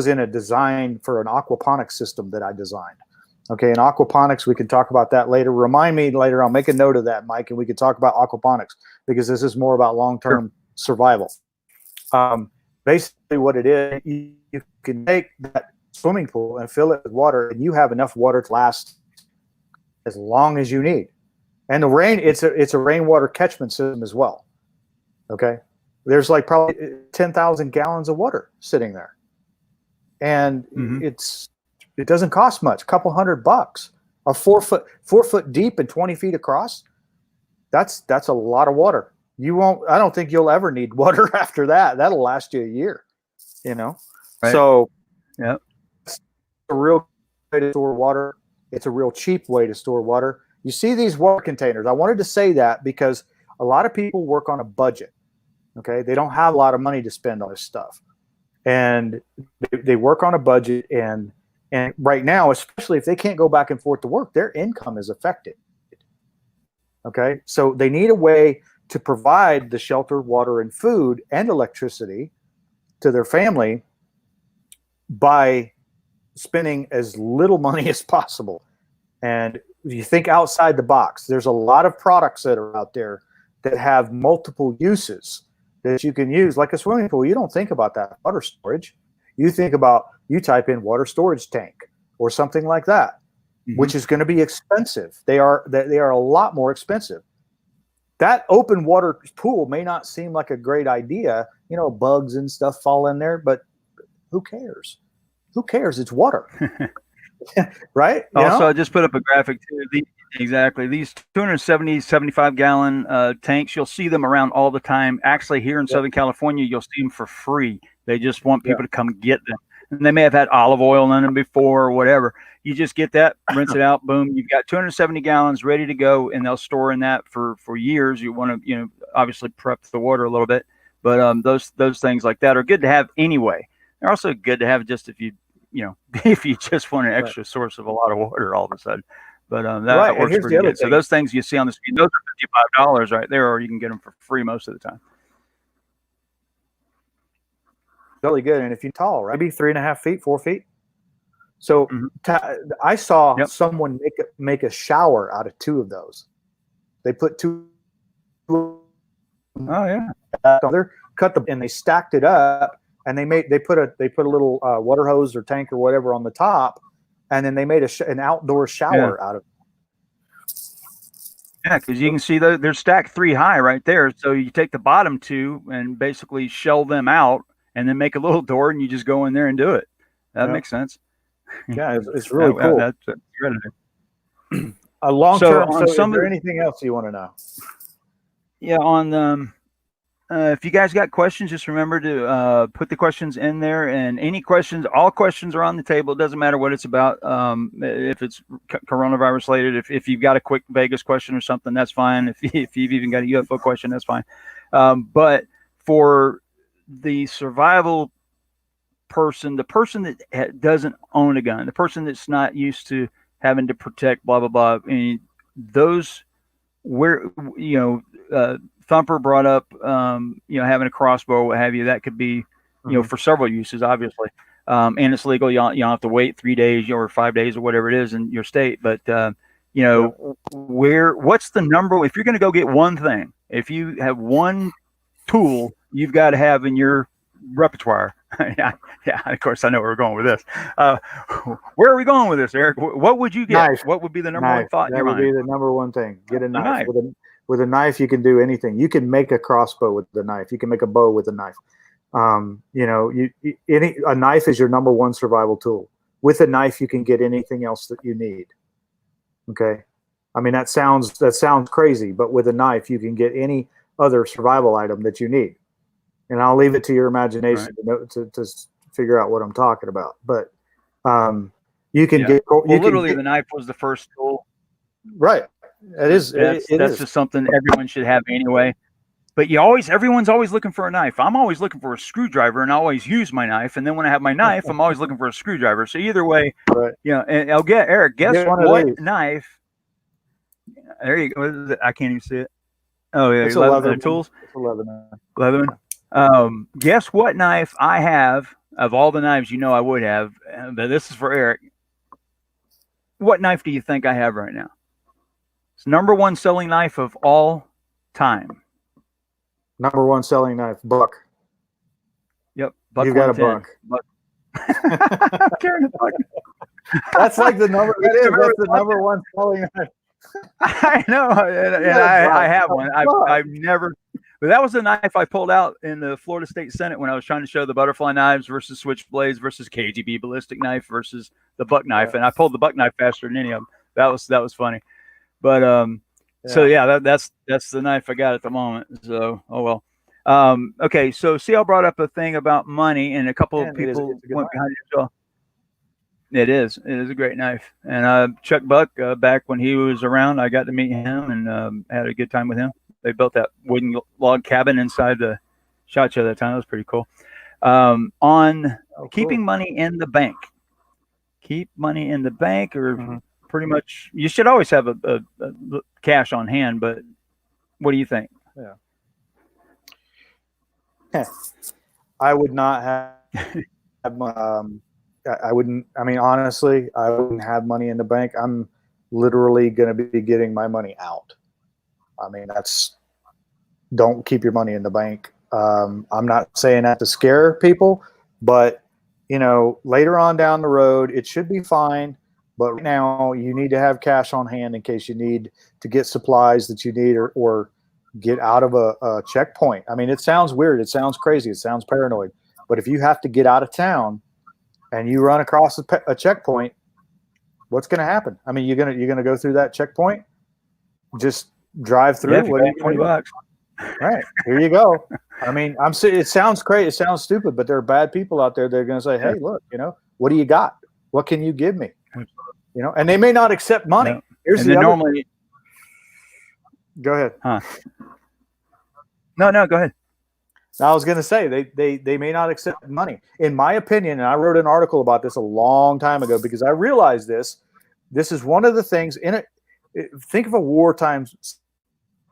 in a design for an aquaponics system that I designed. Okay, and aquaponics, we can talk about that later. Remind me later. I'll make a note of that, Mike, and we can talk about aquaponics, because this is more about long-term survival. Basically what it is, you can take that swimming pool and fill it with water, and you have enough water to last as long as you need. And the rain, it's a rainwater catchment system as well. Okay, there's like probably 10,000 gallons of water sitting there. And it doesn't cost much, a couple $100. A 4 foot deep and 20 feet across. That's a lot of water. I don't think you'll ever need water after that. That'll last you a year, Right. So yeah, it's a real way to store water. It's a real cheap way to store water. You see these water containers. I wanted to say that because a lot of people work on a budget. Okay. They don't have a lot of money to spend on this stuff. And they work on a budget, and right now, especially if they can't go back and forth to work, their income is affected. Okay, so they need a way to provide the shelter, water, and food and electricity to their family by spending as little money as possible. And if you think outside the box, there's a lot of products that are out there that have multiple uses that you can use, like a swimming pool. You don't think about that water storage. You think about, you type in water storage tank or something like that, which is going to be expensive. They are a lot more expensive. That open water pool may not seem like a great idea. You know, bugs and stuff fall in there, but who cares? Who cares? It's water. Right? Also, I just put up a graphic too. Exactly. These 270, 75 gallon tanks, you'll see them around all the time. Actually, here in Southern California, you'll see them for free. They just want people to come get them. And they may have had olive oil in them before or whatever. You just get that, rinse it out, boom. You've got 270 gallons ready to go, and they'll store in that for years. You want to, obviously prep the water a little bit. But those things like that are good to have anyway. They're also good to have just if you just want an extra source of a lot of water all of a sudden. But that works pretty good. So those things you see on the screen, those are $55 right there, or you can get them for free most of the time. Really good. And if you're tall, right? Maybe 3.5 feet, 4 feet. So I saw someone make a shower out of 2 of those. They put 2. Oh yeah. Cut them and they stacked it up, and they put a little water hose or tank or whatever on the top, and then they made an outdoor shower out of it. Yeah, because you can see they're stacked 3 high right there. So you take the bottom 2 and basically shell them out, and then make a little door, and you just go in there and do it. That makes sense. Yeah, it's really cool. That's incredible. A long term. So is there anything else you want to know? Yeah, on if you guys got questions, just remember to put the questions in there. And any questions, all questions are on the table. It doesn't matter what it's about. If it's coronavirus related, if you've got a quick Vegas question or something, that's fine. If you've even got a UFO question, that's fine. But for the survival person, the person that doesn't own a gun, the person that's not used to having to protect, blah, blah, blah. I mean, those where, Thumper brought up, having a crossbow or what have you, that could be, for several uses, obviously. And it's legal. You don't have to wait 3 days or 5 days or whatever it is in your state. But, what's the number? If you're going to go get one thing, if you have one tool you've got to have in your repertoire. Yeah, of course I know where we're going with this. Where are we going with this, Eric? What would you get? Knife. What would be the number one thought in your mind? That would be the number one thing. Get a knife. With a knife, you can do anything. You can make a crossbow with the knife. You can make a bow with a knife. A knife is your number one survival tool. With a knife, you can get anything else that you need. Okay, I mean that sounds crazy, but with a knife, you can get any other survival item that you need. And I'll leave it to your imagination to figure out what I'm talking about. But you can get. The knife was the first tool. Right. It is. That's just something everyone should have anyway. But everyone's always looking for a knife. I'm always looking for a screwdriver, and I always use my knife. And then when I have my knife, I'm always looking for a screwdriver. So either way, and I'll get Eric. Guess what knife? There you go. I can't even see it. Oh yeah, it's Leatherman. Tools. It's Leatherman. Leatherman. Guess what knife I have of all the knives I would have, but this is for Eric. What knife do you think I have right now? It's number one selling knife of all time. Number one selling knife, buck. Yep, buck. You got a buck. I'm carrying a buck. That's like the number. That's the number one selling knife. I know, and I have one. I've never. But that was the knife I pulled out in the Florida State Senate when I was trying to show the butterfly knives versus switchblades versus KGB ballistic knife versus the buck knife, and I pulled the buck knife faster than any of them. That was funny. But that's the knife I got at the moment. So oh well. Okay, so see, I brought up a thing about money, and a couple of people went behind your jaw. It is a great knife, and Chuck Buck, back when he was around, I got to meet him and had a good time with him. They built that wooden log cabin inside the SHOT Show that time. That was pretty cool. Keeping money in the bank. Keep money in the bank, or pretty much, you should always have a cash on hand, but what do you think? Yeah. I would not have I wouldn't, I mean, honestly, I wouldn't have money in the bank. I'm literally going to be getting my money out. I mean, don't keep your money in the bank. I'm not saying that to scare people, but later on down the road, it should be fine. But right now, you need to have cash on hand in case you need to get supplies that you need or get out of a checkpoint. I mean, it sounds weird. It sounds crazy. It sounds paranoid. But if you have to get out of town and you run across a checkpoint, what's going to happen? I mean, you're gonna go through that checkpoint, just drive through. Yeah, what are you $20? Right, here you go. I mean, it sounds crazy. It sounds stupid, but there are bad people out there. They're going to say, "Hey, look, what do you got? What can you give me?" And they may not accept money. No. Here's the normally. Go ahead. Huh? No, go ahead. I was going to say they may not accept money. In my opinion, and I wrote an article about this a long time ago because I realized this. This is one of the things in it. Think of a wartime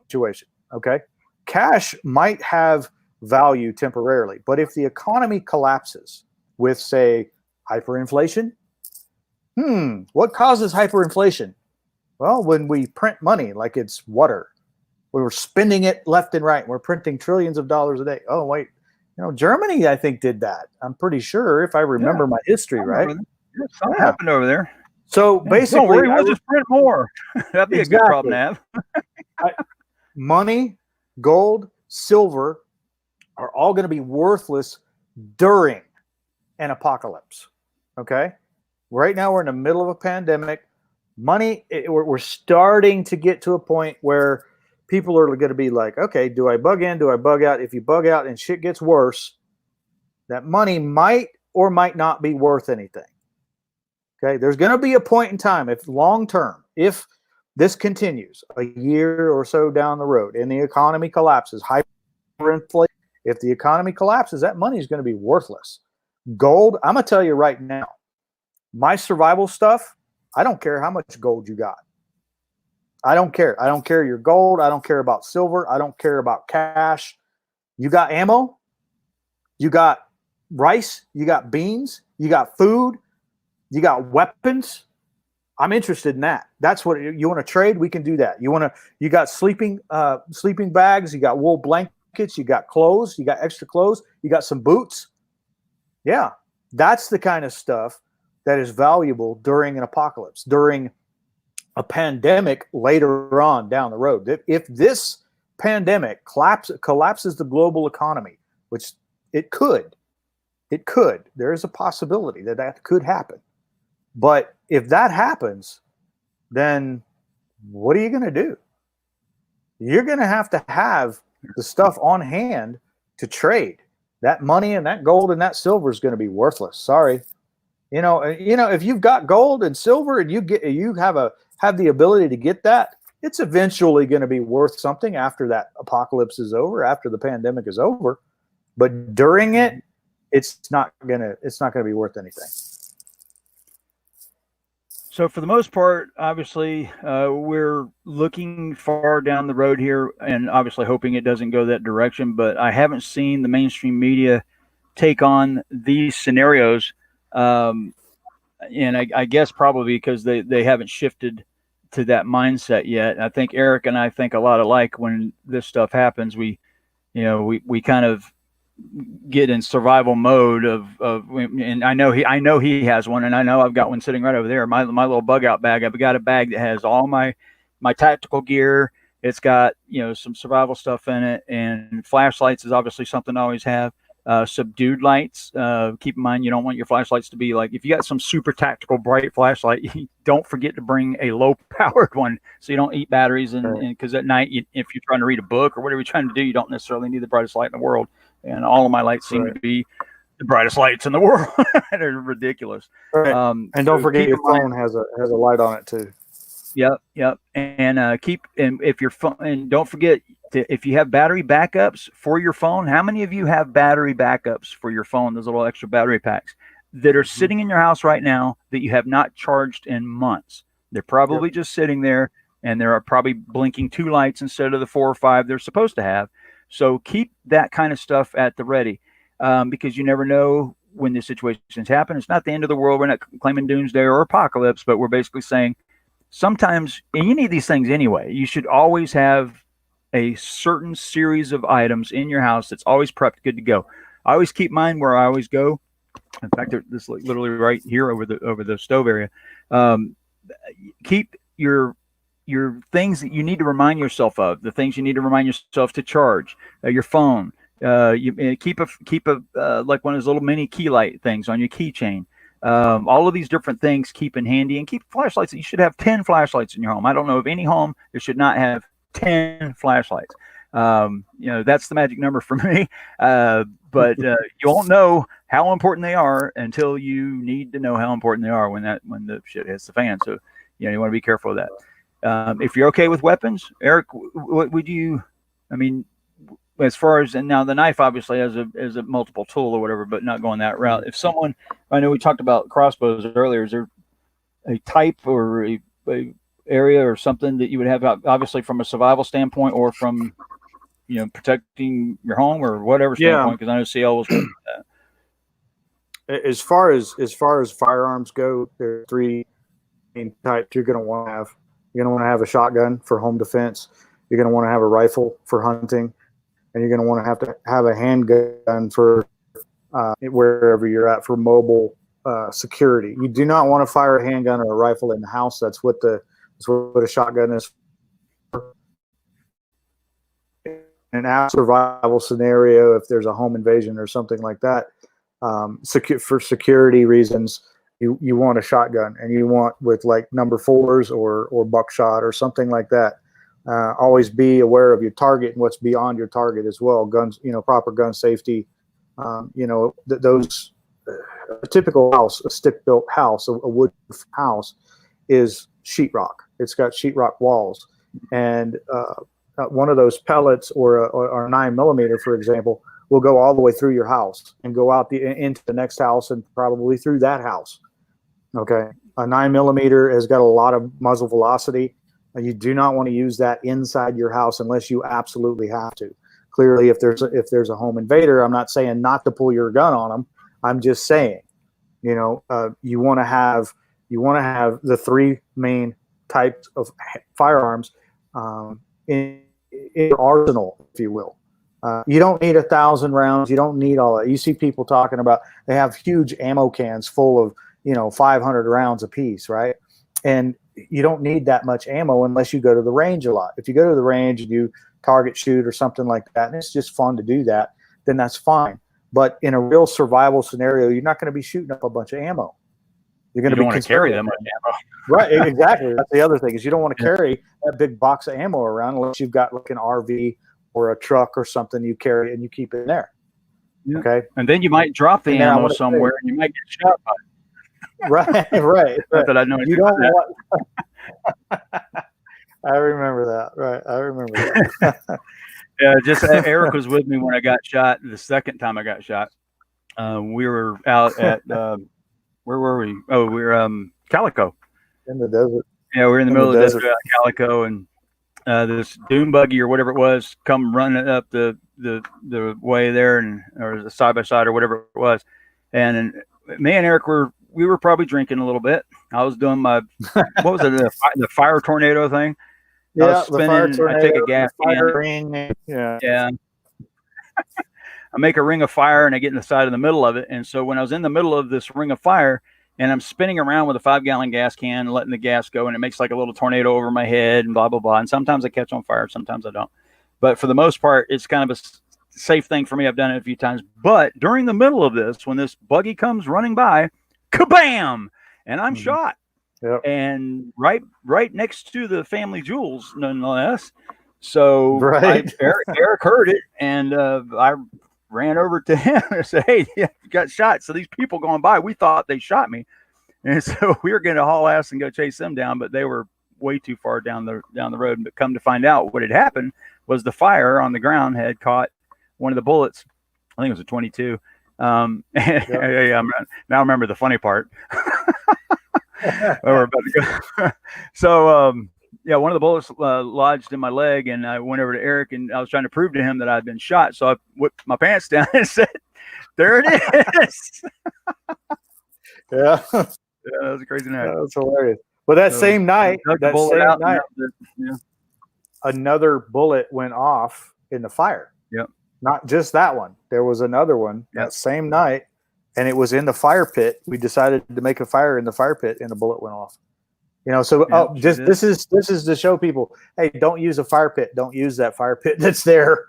situation. Okay, cash might have value temporarily, but if the economy collapses with, say, hyperinflation, what causes hyperinflation? Well, when we print money like it's water. We were spending it left and right. We're printing trillions of dollars a day. Oh, wait. Germany, I think, did that. I'm pretty sure, if I remember my history right. Something happened over there. So basically, don't worry, we'll just print more. That'd be a good problem to have. Money, gold, silver are all going to be worthless during an apocalypse. Okay? Right now, we're in the middle of a pandemic. Money, we're starting to get to a point where people are going to be like, okay, do I bug in? Do I bug out? If you bug out and shit gets worse, that money might or might not be worth anything. Okay, there's going to be a point in time, if long term, if this continues a year or so down the road and the economy collapses, hyperinflation, if the economy collapses, that money is going to be worthless. Gold, I'm going to tell you right now, my survival stuff, I don't care how much gold you got. I don't care. I don't care your gold. I don't care about silver. I don't care about cash. You got ammo. You got rice. You got beans. You got food. You got weapons. I'm interested in that. That's what you want to trade. We can do that. You got sleeping bags. You got wool blankets. You got clothes. You got extra clothes. You got some boots. Yeah, that's the kind of stuff that is valuable during an apocalypse, during a pandemic later on down the road. If this pandemic collapses the global economy, which it could, there is a possibility that could happen. But if that happens, then what are you going to do? You're going to have the stuff on hand to trade. That money and that gold and that silver is going to be worthless. Sorry. If you've got gold and silver and you have the ability to get that, it's eventually going to be worth something after that apocalypse is over, after the pandemic is over. But during it, it's not going to be worth anything. So for the most part, obviously, we're looking far down the road here and obviously hoping it doesn't go that direction. But I haven't seen the mainstream media take on these scenarios. And I guess probably because they haven't shifted to that mindset yet. I think Eric and I think a lot alike. When this stuff happens, we kind of get in survival mode and I know he has one, and I know I've got one sitting right over there. My little bug out bag. I've got a bag that has all my tactical gear. It's got some survival stuff in it, and flashlights is obviously something I always have. Subdued lights. Keep in mind, you don't want your flashlights to be like, if you got some super tactical bright flashlight, don't forget to bring a low powered one so you don't eat batteries. And because at night, if you're trying to read a book or whatever you're trying to do, you don't necessarily need the brightest light in the world. And all of my lights seem to be the brightest lights in the world. They're ridiculous. Right. And don't forget your phone has a light on it too. Yep. And if your phone, and don't forget, if you have battery backups for your phone, how many of you have battery backups for your phone, those little extra battery packs that are sitting in your house right now that you have not charged in months? They're probably just sitting there, and they're probably blinking 2 lights instead of the 4 or 5 they're supposed to have. So keep that kind of stuff at the ready, because you never know when these situations happen. It's not the end of the world. We're not claiming doomsday or apocalypse, but we're basically saying sometimes, and you need these things anyway, you should always have a certain series of items in your house that's always prepped, good to go. I always keep mine where I always go. In fact, this literally right here over the stove area. Um, Keep your things that you need to remind yourself of, the things you need to remind yourself to charge, your phone. You keep a like one of those little mini key light things on your keychain. All of these different things keep in handy, and keep flashlights. You should have 10 flashlights in your home. I don't know of any home that should not have 10 flashlights. That's the magic number for me. But you won't know how important they are until you need to know how important they are when the shit hits the fan. So, you want to be careful of that. If you're okay with weapons, Eric, what would you? I mean, as far as, and now the knife obviously has a multiple tool or whatever, but not going that route. If someone, I know we talked about crossbows earlier. Is there a type or a area or something that you would have, obviously from a survival standpoint or from protecting your home or whatever standpoint? Because I know CL was with that. As far as firearms go, there are three main types you're going to want to have. You're going to want to have a shotgun for home defense. You're going to want to have a rifle for hunting, and you're going to want to have a handgun for wherever you're at for mobile security. You do not want to fire a handgun or a rifle in the house. That's what a shotgun is for. In a survival scenario, if there's a home invasion or something like that, for security reasons, you want a shotgun, and you want with like number 4s or buckshot or something like that. Always be aware of your target and what's beyond your target as well. Guns, proper gun safety. Those a typical house, a stick-built house, a wood house, is sheetrock. It's got sheetrock walls, and one of those pellets or a 9mm, for example, will go all the way through your house and go out into the next house and probably through that house. Okay, a 9mm has got a lot of muzzle velocity, and you do not want to use that inside your house unless you absolutely have to. Clearly, if there's a home invader, I'm not saying not to pull your gun on them. I'm just saying, you want to have the three main types of firearms in your arsenal, if you will. You don't need 1,000 rounds. You don't need all that. You see people talking about they have huge ammo cans full of 500 rounds apiece, right? And you don't need that much ammo unless you go to the range a lot. If you go to the range and you target shoot or something like that, and it's just fun to do that, then that's fine. But in a real survival scenario, you're not going to be shooting up a bunch of ammo. You're going to want to carry that much ammo. Right, exactly. That's the other thing, is you don't want to carry that big box of ammo around unless you've got like an RV or a truck or something you carry and you keep it in there. Yeah. Okay. And then you might drop the ammo somewhere and you might get shot by it. Right. Not that I know you don't want. I remember that. Right. I remember that. Yeah, just Eric was with me when I got shot. The second time I got shot, we were out at where were we? Oh, we were Calico. In the desert. Yeah, we're in the middle of the desert at Calico, and this dune buggy or whatever it was come running up the way there, or the side by side or whatever it was, and me and Eric we were probably drinking a little bit. I was doing my what was it, the fire tornado thing. Yeah, I was spinning, the fire tornado, I take a gas can. Ring. Yeah. I make a ring of fire and I get in the side of the middle of it. And so when I was in the middle of this ring of fire and I'm spinning around with a 5-gallon gas can, letting the gas go, and it makes like a little tornado over my head and blah, blah, blah. And sometimes I catch on fire. Sometimes I don't. But for the most part, it's kind of a safe thing for me. I've done it a few times. But during the middle of this, when this buggy comes running by, kabam! And I'm shot. Yep. And right next to the family jewels, nonetheless. So right. Eric heard it, and I ran over to him and said, "Hey, yeah, you got shot." So these people going by, we thought they shot me, and so we were going to haul ass and go chase them down, but they were way too far down the road. But come to find out, what had happened was the fire on the ground had caught one of the bullets. I think it was a 22. Now I remember the funny part. We're about to go. So one of the bullets lodged in my leg, and I went over to Eric, and I was trying to prove to him that I'd been shot. So I whipped my pants down and said, "There it is." Yeah, that was a crazy night. That's hilarious. Well, that So same night, dug the bullet out. And yeah. another bullet went off in the fire. Yep. Not just that one. There was another one that same night, and it was in the fire pit. We decided to make a fire in the fire pit, and the bullet went off. You know, so this is to show people, hey, don't use a fire pit. Don't use that fire pit that's there.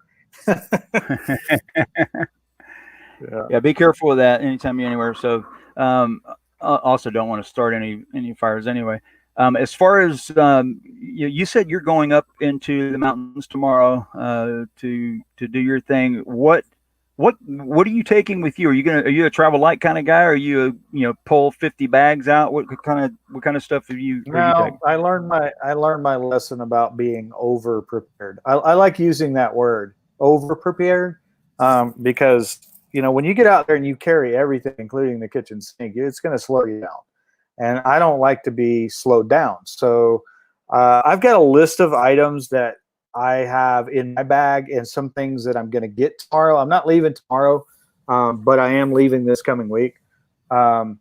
Yeah, be careful with that anytime you're anywhere. So, also don't want to start any fires anyway. As far as you said, you're going up into the mountains tomorrow to do your thing. What are you taking with you? Are you a travel light kind of guy? Or are you pull 50 bags out? What kind of stuff are you taking? I learned my lesson about being over prepared. I like using that word, over prepared, because when you get out there and you carry everything, including the kitchen sink, it's going to slow you down. And I don't like to be slowed down. So I've got a list of items that I have in my bag and some things that I'm going to get tomorrow. I'm not leaving tomorrow, but I am leaving this coming week. And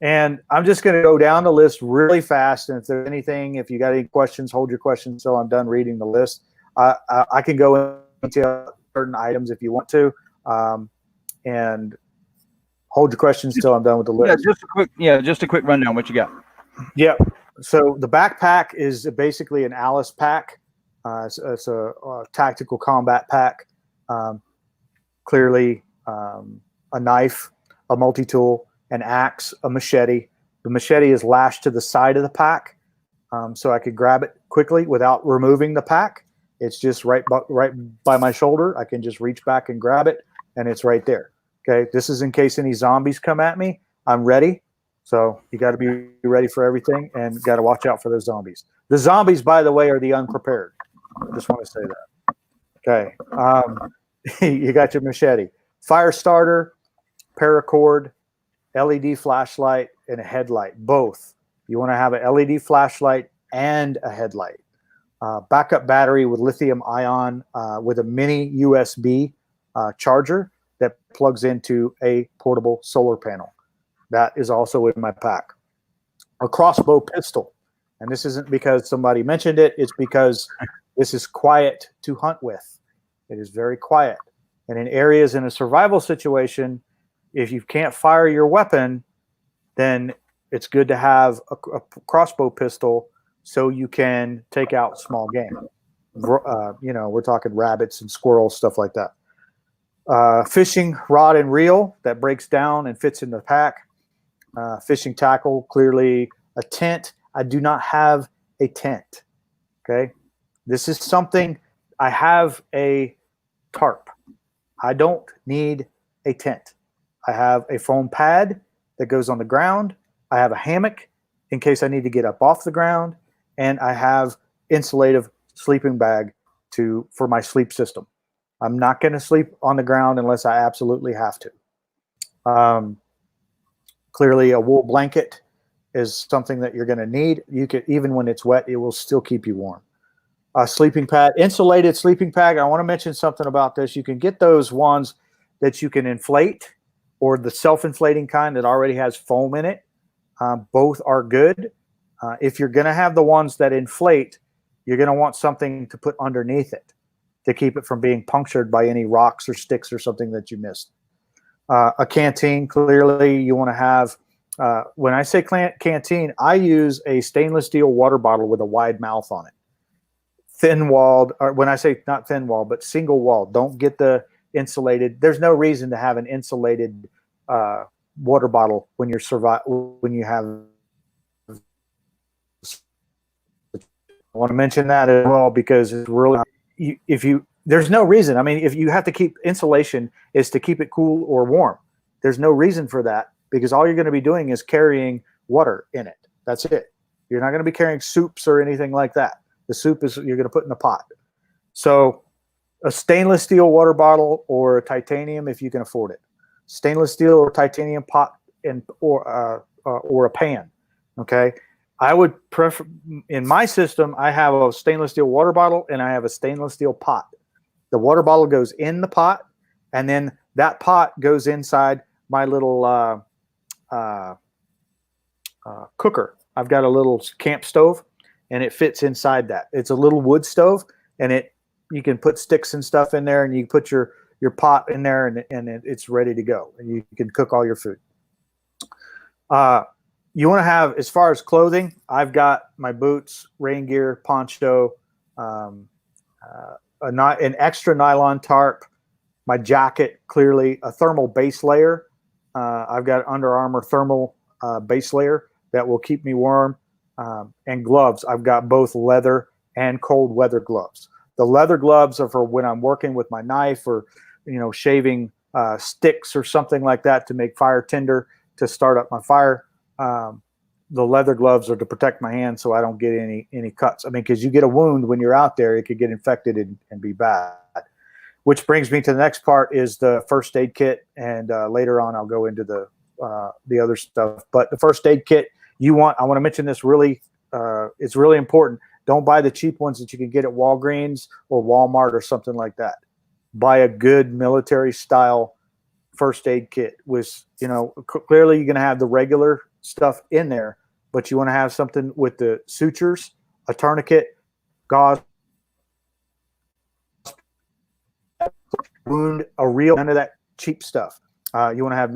I'm just going to go down the list really fast. And if there's anything, if you got any questions, hold your questions till I'm done reading the list. I can go into certain items if you want to. And hold your questions till I'm done with the list. Just a quick rundown. What you got? Yeah. So the backpack is basically an Analyst pack. It's a tactical combat pack. Clearly, a knife, a multi-tool, an axe, a machete. The machete is lashed to the side of the pack, so I could grab it quickly without removing the pack. It's just right by my shoulder. I can just reach back and grab it, and it's right there. Okay, this is in case any zombies come at me. I'm ready. So you got to be ready for everything and got to watch out for those zombies. The zombies, by the way, are the unprepared. I just want to say that. Okay. You got your machete, fire starter, paracord, LED flashlight, and a headlight. Both. You want to have an LED flashlight and a headlight. Backup battery with lithium ion with a mini USB charger that plugs into a portable solar panel. That is also in my pack. A crossbow pistol. And this isn't because somebody mentioned it. It's because this is quiet to hunt with. It is very quiet. And in areas in a survival situation, if you can't fire your weapon, then it's good to have a crossbow pistol so you can take out small game. We're talking rabbits and squirrels, stuff like that. Fishing rod and reel that breaks down and fits in the pack. Fishing tackle, clearly a tent. I do not have a tent. Okay. This is something, I have a tarp. I don't need a tent. I have a foam pad that goes on the ground. I have a hammock in case I need to get up off the ground. And I have insulative sleeping bag for my sleep system. I'm not going to sleep on the ground unless I absolutely have to. Clearly, a wool blanket is something that you're going to need. You can, even when it's wet, it will still keep you warm. Sleeping pad, insulated sleeping pad. I want to mention something about this. You can get those ones that you can inflate, or the self-inflating kind that already has foam in it. Both are good. If you're going to have the ones that inflate, you're going to want something to put underneath it to keep it from being punctured by any rocks or sticks or something that you missed. A canteen, clearly you want to have, when I say canteen, I use a stainless steel water bottle with a wide mouth on it. Thin-walled, or when I say not thin-walled, but single-walled. Don't get the insulated. There's no reason to have an insulated water bottle when you have. I want to mention that as well because it's really, there's no reason. I mean, if you have to keep insulation is to keep it cool or warm. There's no reason for that because all you're going to be doing is carrying water in it. That's it. You're not going to be carrying soups or anything like that. The soup is you're going to put in a pot. So a stainless steel water bottle or a titanium if you can afford it. Stainless steel or titanium pot or a pan. Okay. I would prefer, in my system, I have a stainless steel water bottle and I have a stainless steel pot. The water bottle goes in the pot, and then that pot goes inside my little cooker. I've got a little camp stove, and it fits inside that. It's a little wood stove, and you can put sticks and stuff in there, and you put your pot in there, and it's ready to go, and you can cook all your food. You want to have, as far as clothing, I've got my boots, rain gear, poncho, an extra nylon tarp, my jacket, clearly a thermal base layer. I've got Under Armour thermal base layer that will keep me warm, and gloves. I've got both leather and cold weather gloves. The leather gloves are for when I'm working with my knife or, shaving sticks or something like that to make fire tinder to start up my fire. The leather gloves are to protect my hands so I don't get any cuts. I mean, because you get a wound when you're out there, it could get infected and be bad. Which brings me to the next part is the first aid kit, and later on I'll go into the other stuff. But the first aid kit I want to mention this really, it's really important. Don't buy the cheap ones that you can get at Walgreens or Walmart or something like that. Buy a good military style first aid kit with, clearly you're going to have the regular stuff in there, but you want to have something with the sutures, a tourniquet, gauze, wound, a reel, none of that cheap stuff. You want to have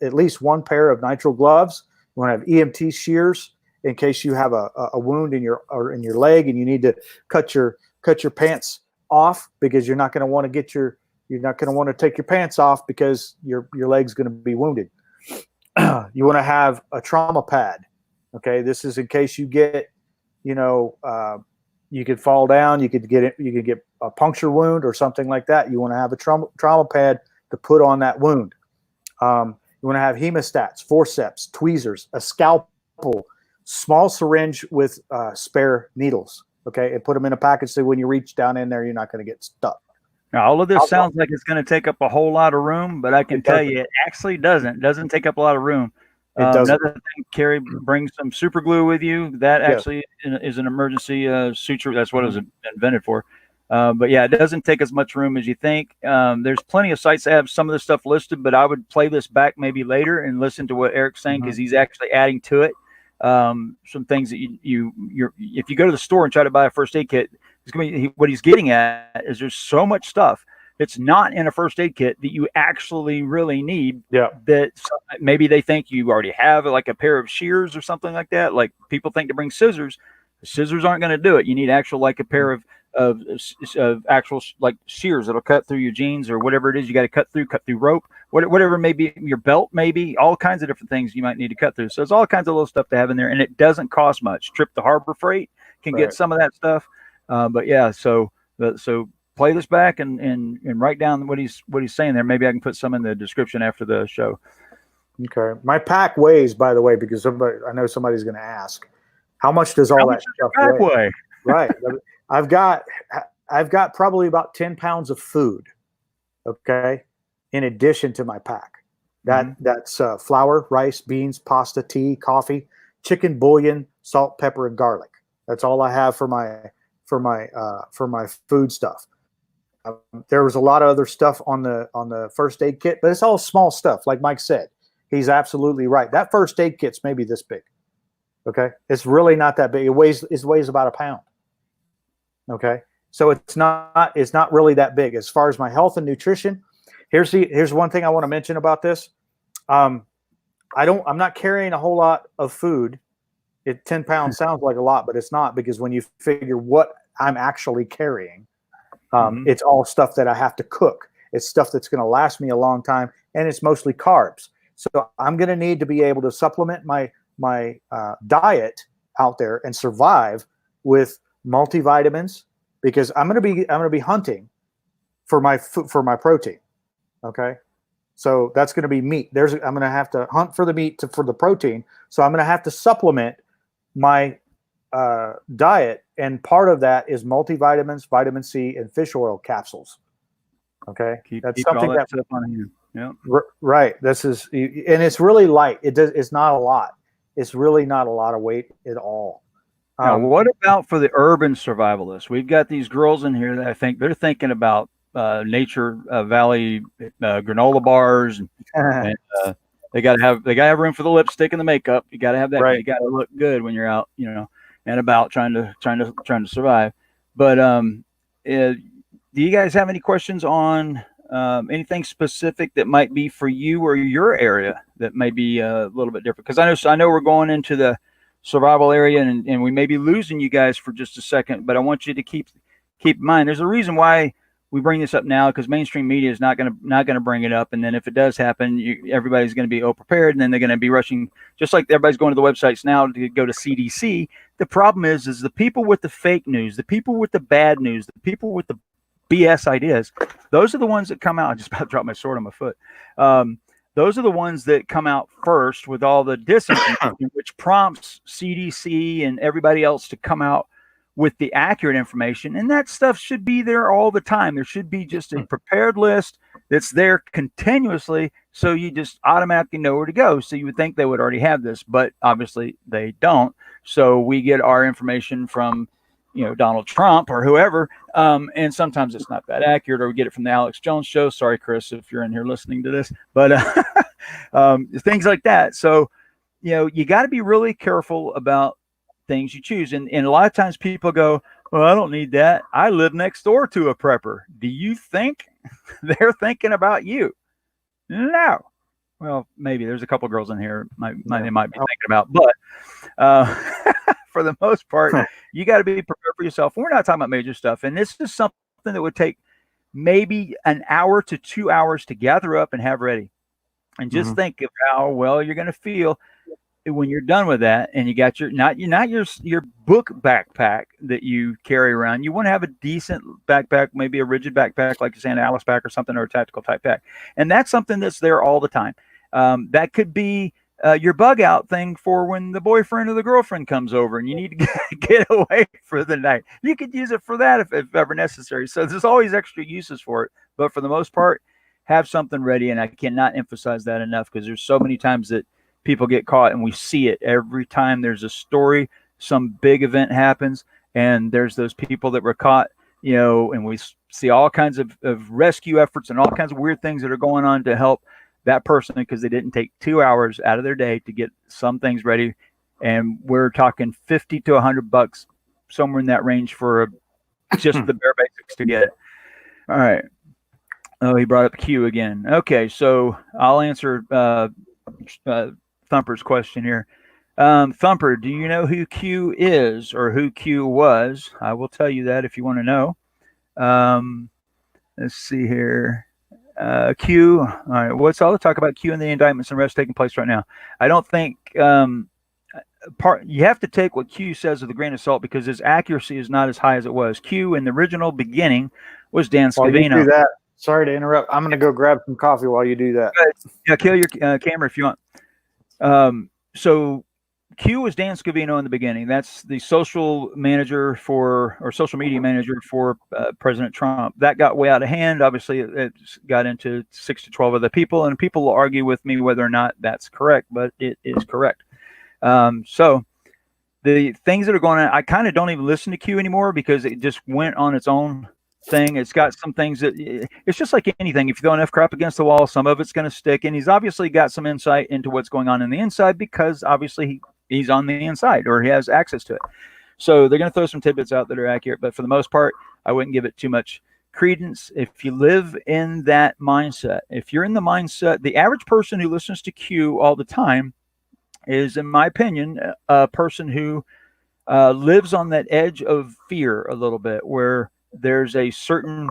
at least one pair of nitrile gloves. You want to have EMT shears in case you have a wound in your leg and you need to cut your pants off, because you're not going to want to take your pants off because your leg's going to be wounded. You want to have a trauma pad. Okay, this is in case you get, you could fall down, you could get a puncture wound or something like that. You want to have a trauma pad to put on that wound. You want to have hemostats, forceps, tweezers, a scalpel, small syringe with spare needles. Okay, and put them in a package so when you reach down in there, you're not going to get stuck. Now, all of this sounds like it's going to take up a whole lot of room, but I can tell you it actually doesn't. It doesn't take up a lot of room. Another thing, Carrie, bring some super glue with you. That actually is an emergency suture. That's what it was invented for. But yeah, it doesn't take as much room as you think. There's plenty of sites that have some of this stuff listed, but I would play this back maybe later and listen to what Eric's saying, because he's actually adding to it some things that if you go to the store and try to buy a first aid kit, it's going to be, what he's getting at is there's so much stuff that's not in a first aid kit that you actually really need. Yeah. That maybe they think you already have, like a pair of shears or something like that. Like people think to bring scissors. The scissors aren't going to do it. You need actual, like a pair of actual like shears that'll cut through your jeans or whatever it is you got to cut through rope, whatever, maybe your belt, maybe all kinds of different things you might need to cut through. So there's all kinds of little stuff to have in there, and it doesn't cost much. Trip to Harbor Freight can get some of that stuff. But yeah, so play this back and write down what he's saying there. Maybe I can put some in the description after the show. Okay. My pack weighs, by the way, because I know somebody's going to ask, how much does all that stuff weigh? Right. I've got probably about 10 pounds of food. Okay. In addition to my pack, that's flour, rice, beans, pasta, tea, coffee, chicken, bouillon, salt, pepper, and garlic. That's all I have for my food stuff. There was a lot of other stuff on the first aid kit, but it's all small stuff. Like Mike said, he's absolutely right. That first aid kit's maybe this big. Okay, it's really not that big. It weighs about a pound. Okay, so it's not really that big. As far as my health and nutrition, here's one thing I want to mention about this. I'm not carrying a whole lot of food. 10 pounds sounds like a lot, but it's not, because when you figure what I'm actually carrying, it's all stuff that I have to cook. It's stuff that's going to last me a long time, and it's mostly carbs. So I'm going to need to be able to supplement my diet out there and survive with multivitamins, because I'm going to be hunting for my protein. Okay. So that's going to be meat. I'm going to have to hunt for the meat for the protein. So I'm going to have to supplement my diet, and part of that is multivitamins, vitamin C, and fish oil capsules. Okay, that's something that's up on you. Yeah, right. This is, and it's really light. It's not a lot. It's really not a lot of weight at all. Now, what about for the urban survivalists? We've got these girls in here that I think they're thinking about Nature Valley granola bars, and They gotta have room for the lipstick and the makeup. You gotta have that. Right. You gotta look good when you're out, and about trying to survive. But do you guys have any questions on anything specific that might be for you or your area that may be a little bit different? Because I know we're going into the survival area, and we may be losing you guys for just a second, but I want you to keep in mind there's a reason why we bring this up now, because mainstream media is not gonna bring it up, and then if it does happen, everybody's going to be prepared, and then they're going to be rushing, just like everybody's going to the websites now to go to CDC. The problem is the people with the fake news, the people with the bad news, the people with the BS ideas, those are the ones that come out. I just about to drop my sword on my foot. Those are the ones that come out first with all the disinformation, which prompts CDC and everybody else to come out with the accurate information. And that stuff should be there all the time. There should be just a prepared list that's there continuously, so you just automatically know where to go. So you would think they would already have this, but obviously they don't. So we get our information from, Donald Trump or whoever, and sometimes it's not that accurate, or we get it from the Alex Jones show. Sorry, Chris, if you're in here listening to this, but things like that. So, you got to be really careful about things you choose. And a lot of times people go, well, I don't need that. I live next door to a prepper. Do you think they're thinking about you? No. Well, maybe there's a couple girls in here they might be thinking about, but for the most part, you got to be prepared for yourself. We're not talking about major stuff. And this is something that would take maybe an hour to 2 hours to gather up and have ready. And just think of how well you're going to feel when you're done with that, and you got your book backpack that you carry around. You want to have a decent backpack, maybe a rigid backpack like an Analyst pack or something, or a tactical type pack. And that's something that's there all the time. That could be your bug out thing for when the boyfriend or the girlfriend comes over and you need to get away for the night. You could use it for that if ever necessary. So there's always extra uses for it. But for the most part, have something ready. And I cannot emphasize that enough, because there's so many times that people get caught, and we see it every time there's a story, some big event happens, and there's those people that were caught, and we see all kinds of rescue efforts and all kinds of weird things that are going on to help that person, because they didn't take 2 hours out of their day to get some things ready. And we're talking $50 to $100, somewhere in that range for just the bare basics to get it. All right. Oh, he brought up Q again. Okay, so I'll answer Thumper's question here. Thumper, do you know who Q is or who Q was? I will tell you that if you want to know. Let's see here. Q. All right. What's all the talk about Q and the indictments and arrests taking place right now? I don't think you have to take what Q says with a grain of salt, because his accuracy is not as high as it was. Q in the original beginning was Dan Scavino. While you do that, sorry to interrupt. I'm going to go grab some coffee while you do that. Yeah, kill your camera if you want. So Q was Dan Scavino in the beginning. That's the social media manager for President Trump. That got way out of hand. Obviously, it got into 6 to 12 other people, and people will argue with me whether or not that's correct, but it is correct. So the things that are going on, I kind of don't even listen to Q anymore, because it just went on its own thing. It's got some things that it's just like anything. If you throw enough crap against the wall, some of it's going to stick. And he's obviously got some insight into what's going on in the inside, because obviously he's on the inside, or he has access to it. So they're going to throw some tidbits out that are accurate. But for the most part, I wouldn't give it too much credence. If you live in that mindset, if you're in the mindset, the average person who listens to Q all the time is, in my opinion, a person who lives on that edge of fear a little bit, where there's a certain,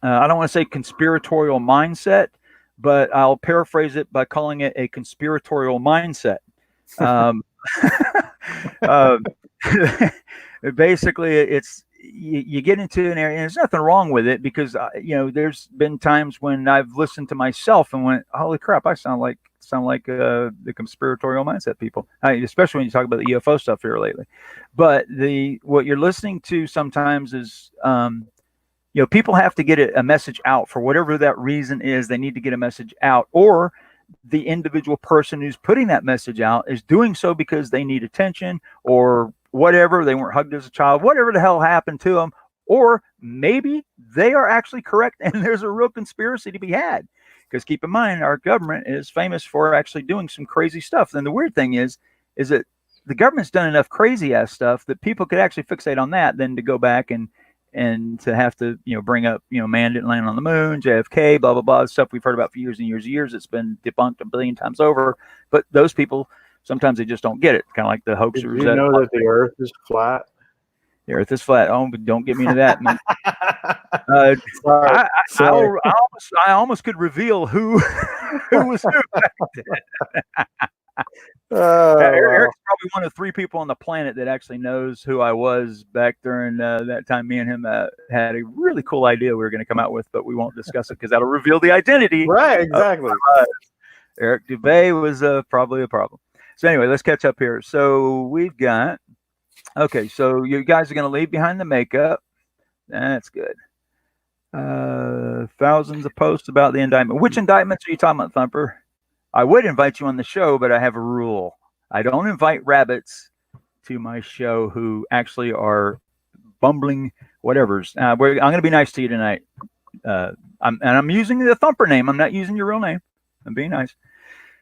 I don't want to say conspiratorial mindset, but I'll paraphrase it by calling it a conspiratorial mindset. Basically, it's you get into an area, and there's nothing wrong with it, because there's been times when I've listened to myself and went, "Holy crap, I sound like the conspiratorial mindset people," especially when you talk about the UFO stuff here lately. But what you're listening to sometimes is, people have to get a message out for whatever that reason is. They need to get a message out, or the individual person who's putting that message out is doing so because they need attention, or whatever. They weren't hugged as a child, whatever the hell happened to them, or maybe they are actually correct and there's a real conspiracy to be had. Because keep in mind, our government is famous for actually doing some crazy stuff. And the weird thing is that the government's done enough crazy ass stuff that people could actually fixate on that than to go back and to have to, bring up, man didn't land on the moon, JFK, blah, blah, blah, stuff we've heard about for years and years and years. It's been debunked a billion times over. But those people, sometimes they just don't get it. Kind of like the hoaxers. Did you know that the earth is flat? The earth is flat. Oh, but don't get me into that, man. Sorry. I almost could reveal who was who back then. Eric's probably one of 3 people on the planet that actually knows who I was back during that time. Me and him had a really cool idea we were going to come out with, but we won't discuss it because that'll reveal the identity. Right, exactly. Eric Dubay was probably a problem. So anyway, let's catch up here. So we've got, okay, so you guys are going to leave behind the makeup. That's good. Thousands of posts about the indictment. Which indictments are you talking about, Thumper? I would invite you on the show, but I have a rule. I don't invite rabbits to my show who actually are bumbling whatevers. I'm going to be nice to you tonight. I'm using the Thumper name. I'm not using your real name. I'm being nice.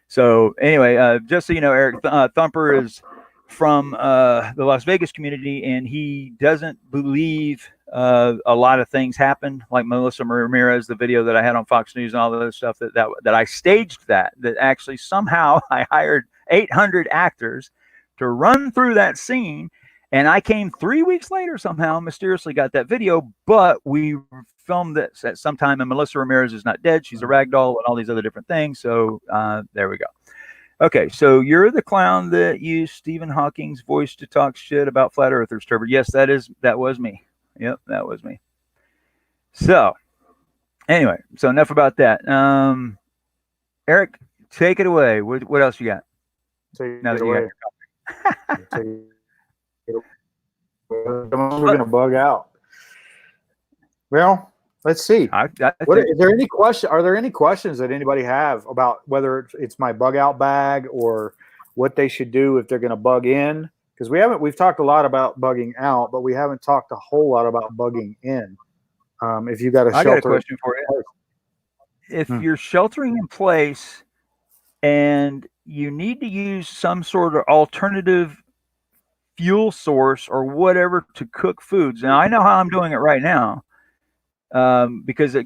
So anyway, just so you know, Eric, Thumper is from the Las Vegas community, and he doesn't believe a lot of things happen, like Melissa Ramirez, the video that I had on Fox News and all the other stuff that I staged that actually somehow I hired 800 actors to run through that scene. And I came 3 weeks later, somehow mysteriously got that video, but we filmed this at some time, and Melissa Ramirez is not dead. She's a ragdoll and all these other different things. So there we go. Okay, so you're the clown that used Stephen Hawking's voice to talk shit about flat earthers, Turber. Yes, that was me. Yep, that was me. So anyway, so enough about that. Eric, take it away. What else you got? Take it away. We're going to bug out. Well, let's see. Are there any questions that anybody have about whether it's my bug out bag or what they should do if they're going to bug in? Because we've talked a lot about bugging out, but we haven't talked a whole lot about bugging in. If you got a shelter, I got a question for you. If you're sheltering in place and you need to use some sort of alternative fuel source or whatever to cook foods. Now I know how I'm doing it right now. Because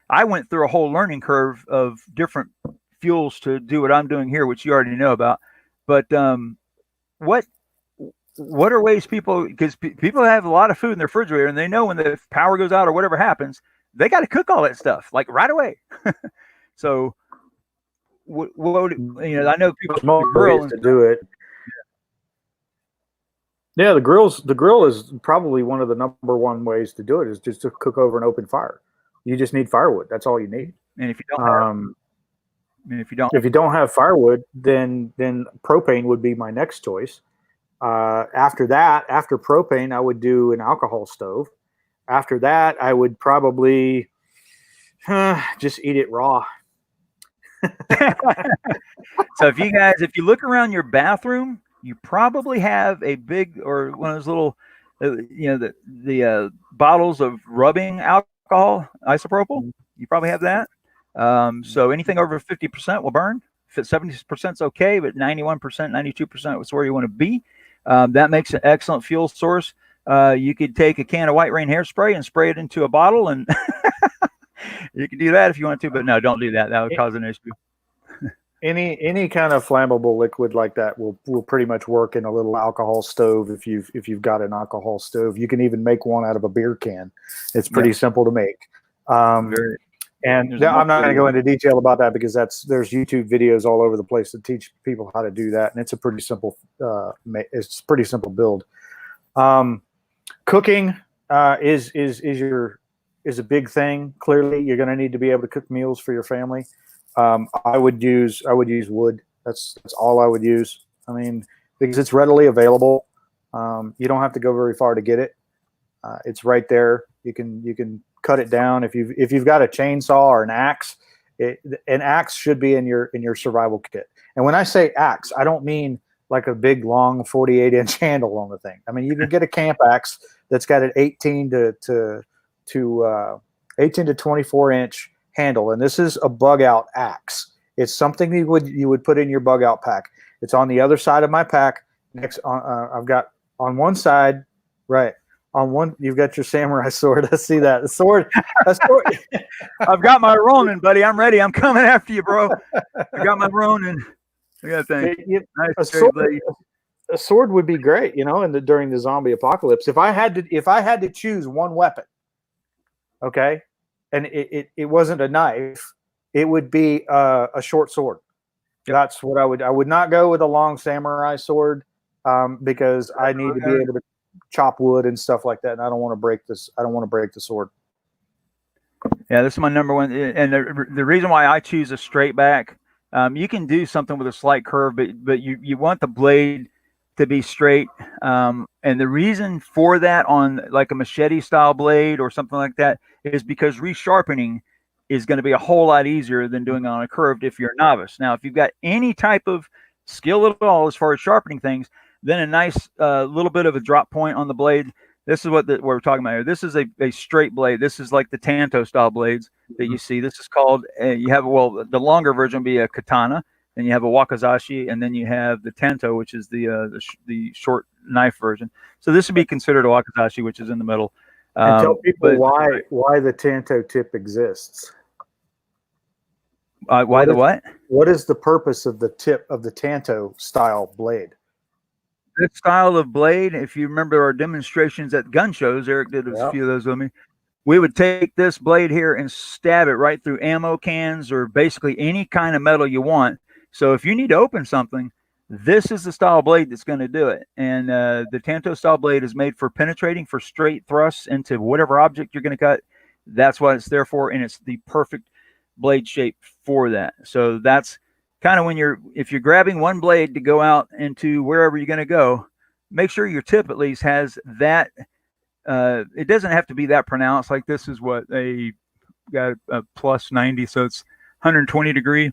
I went through a whole learning curve of different fuels to do what I'm doing here, which you already know about. But what are ways because people have a lot of food in their refrigerator, and they know when the power goes out or whatever happens, they got to cook all that stuff like right away. So I know people grill to do it. Yeah, the grill is probably one of the number one ways to do it is just to cook over an open fire. You just need firewood. That's all you need. And if you don't have firewood, then propane would be my next choice. After propane, I would do an alcohol stove. After that, I would probably just eat it raw. So if you look around your bathroom, you probably have a big or one of those little, the bottles of rubbing alcohol, isopropyl. You probably have that. So anything over 50% will burn. If it's 70% is okay, but 91%, 92% is where you want to be. That makes an excellent fuel source. You could take a can of White Rain hairspray and spray it into a bottle, and you can do that if you want to, but no, don't do that. That would cause an issue. Any kind of flammable liquid like that will pretty much work in a little alcohol stove. If you've got an alcohol stove, you can even make one out of a beer can. It's pretty simple to make. I'm not going to go into detail about that because there's YouTube videos all over the place that teach people how to do that, and it's a pretty simple build. Cooking is a big thing. Clearly, you're going to need to be able to cook meals for your family. I would use wood. That's all I would use. I mean, because it's readily available. You don't have to go very far to get it. It's right there. You can cut it down if you've got a chainsaw or an axe. An axe should be in your survival kit. And when I say axe, I don't mean like a big long 48-inch handle on the thing. I mean, you can get a camp axe that's got an 18 to 24-inch handle, and this is a bug out axe. It's something you would put in your bug out pack. It's on the other side of my pack. Next, I've got on one side, right on one. You've got your samurai sword. I see that sword. I've got my Ronin, buddy. I'm ready. I'm coming after you, bro. I got my Ronin. I got that thing. Nice a sword would be great, during the zombie apocalypse. If I had to choose one weapon, okay, and it wasn't a knife, it would be a short sword. That's what I would not go with a long samurai sword, because I need to be able to chop wood and stuff like that, and I don't want to break this. I don't want to break the sword. Yeah, this is my number one, and the reason why I choose a straight back. You can do something with a slight curve, but you want the blade to be straight. And the reason for that on like a machete style blade or something like that is because resharpening is going to be a whole lot easier than doing it on a curved if you're a novice. Now, if you've got any type of skill at all as far as sharpening things, then a nice little bit of a drop point on the blade. This is what we're talking about here. This is a straight blade. This is like the Tanto style blades that you see. This is called, you have, the longer version would be a katana, then you have a wakizashi, and then you have the Tanto, which is the short knife version. So this would be considered a wakizashi, which is in the middle. And tell people why the Tanto tip exists. Why the what? What is the purpose of the tip of the Tanto style blade? This style of blade, if you remember our demonstrations at gun shows, Eric did a few of those with me. We would take this blade here and stab it right through ammo cans or basically any kind of metal you want. So if you need to open something, this is the style blade that's going to do it. And the Tanto style blade is made for penetrating, for straight thrusts into whatever object you're going to cut. That's what it's there for, and it's the perfect blade shape for that. So that's kind of if you're grabbing one blade to go out into wherever you're going to go, make sure your tip at least has that. It doesn't have to be that pronounced. Like this is what got a plus 90, so it's 120 degree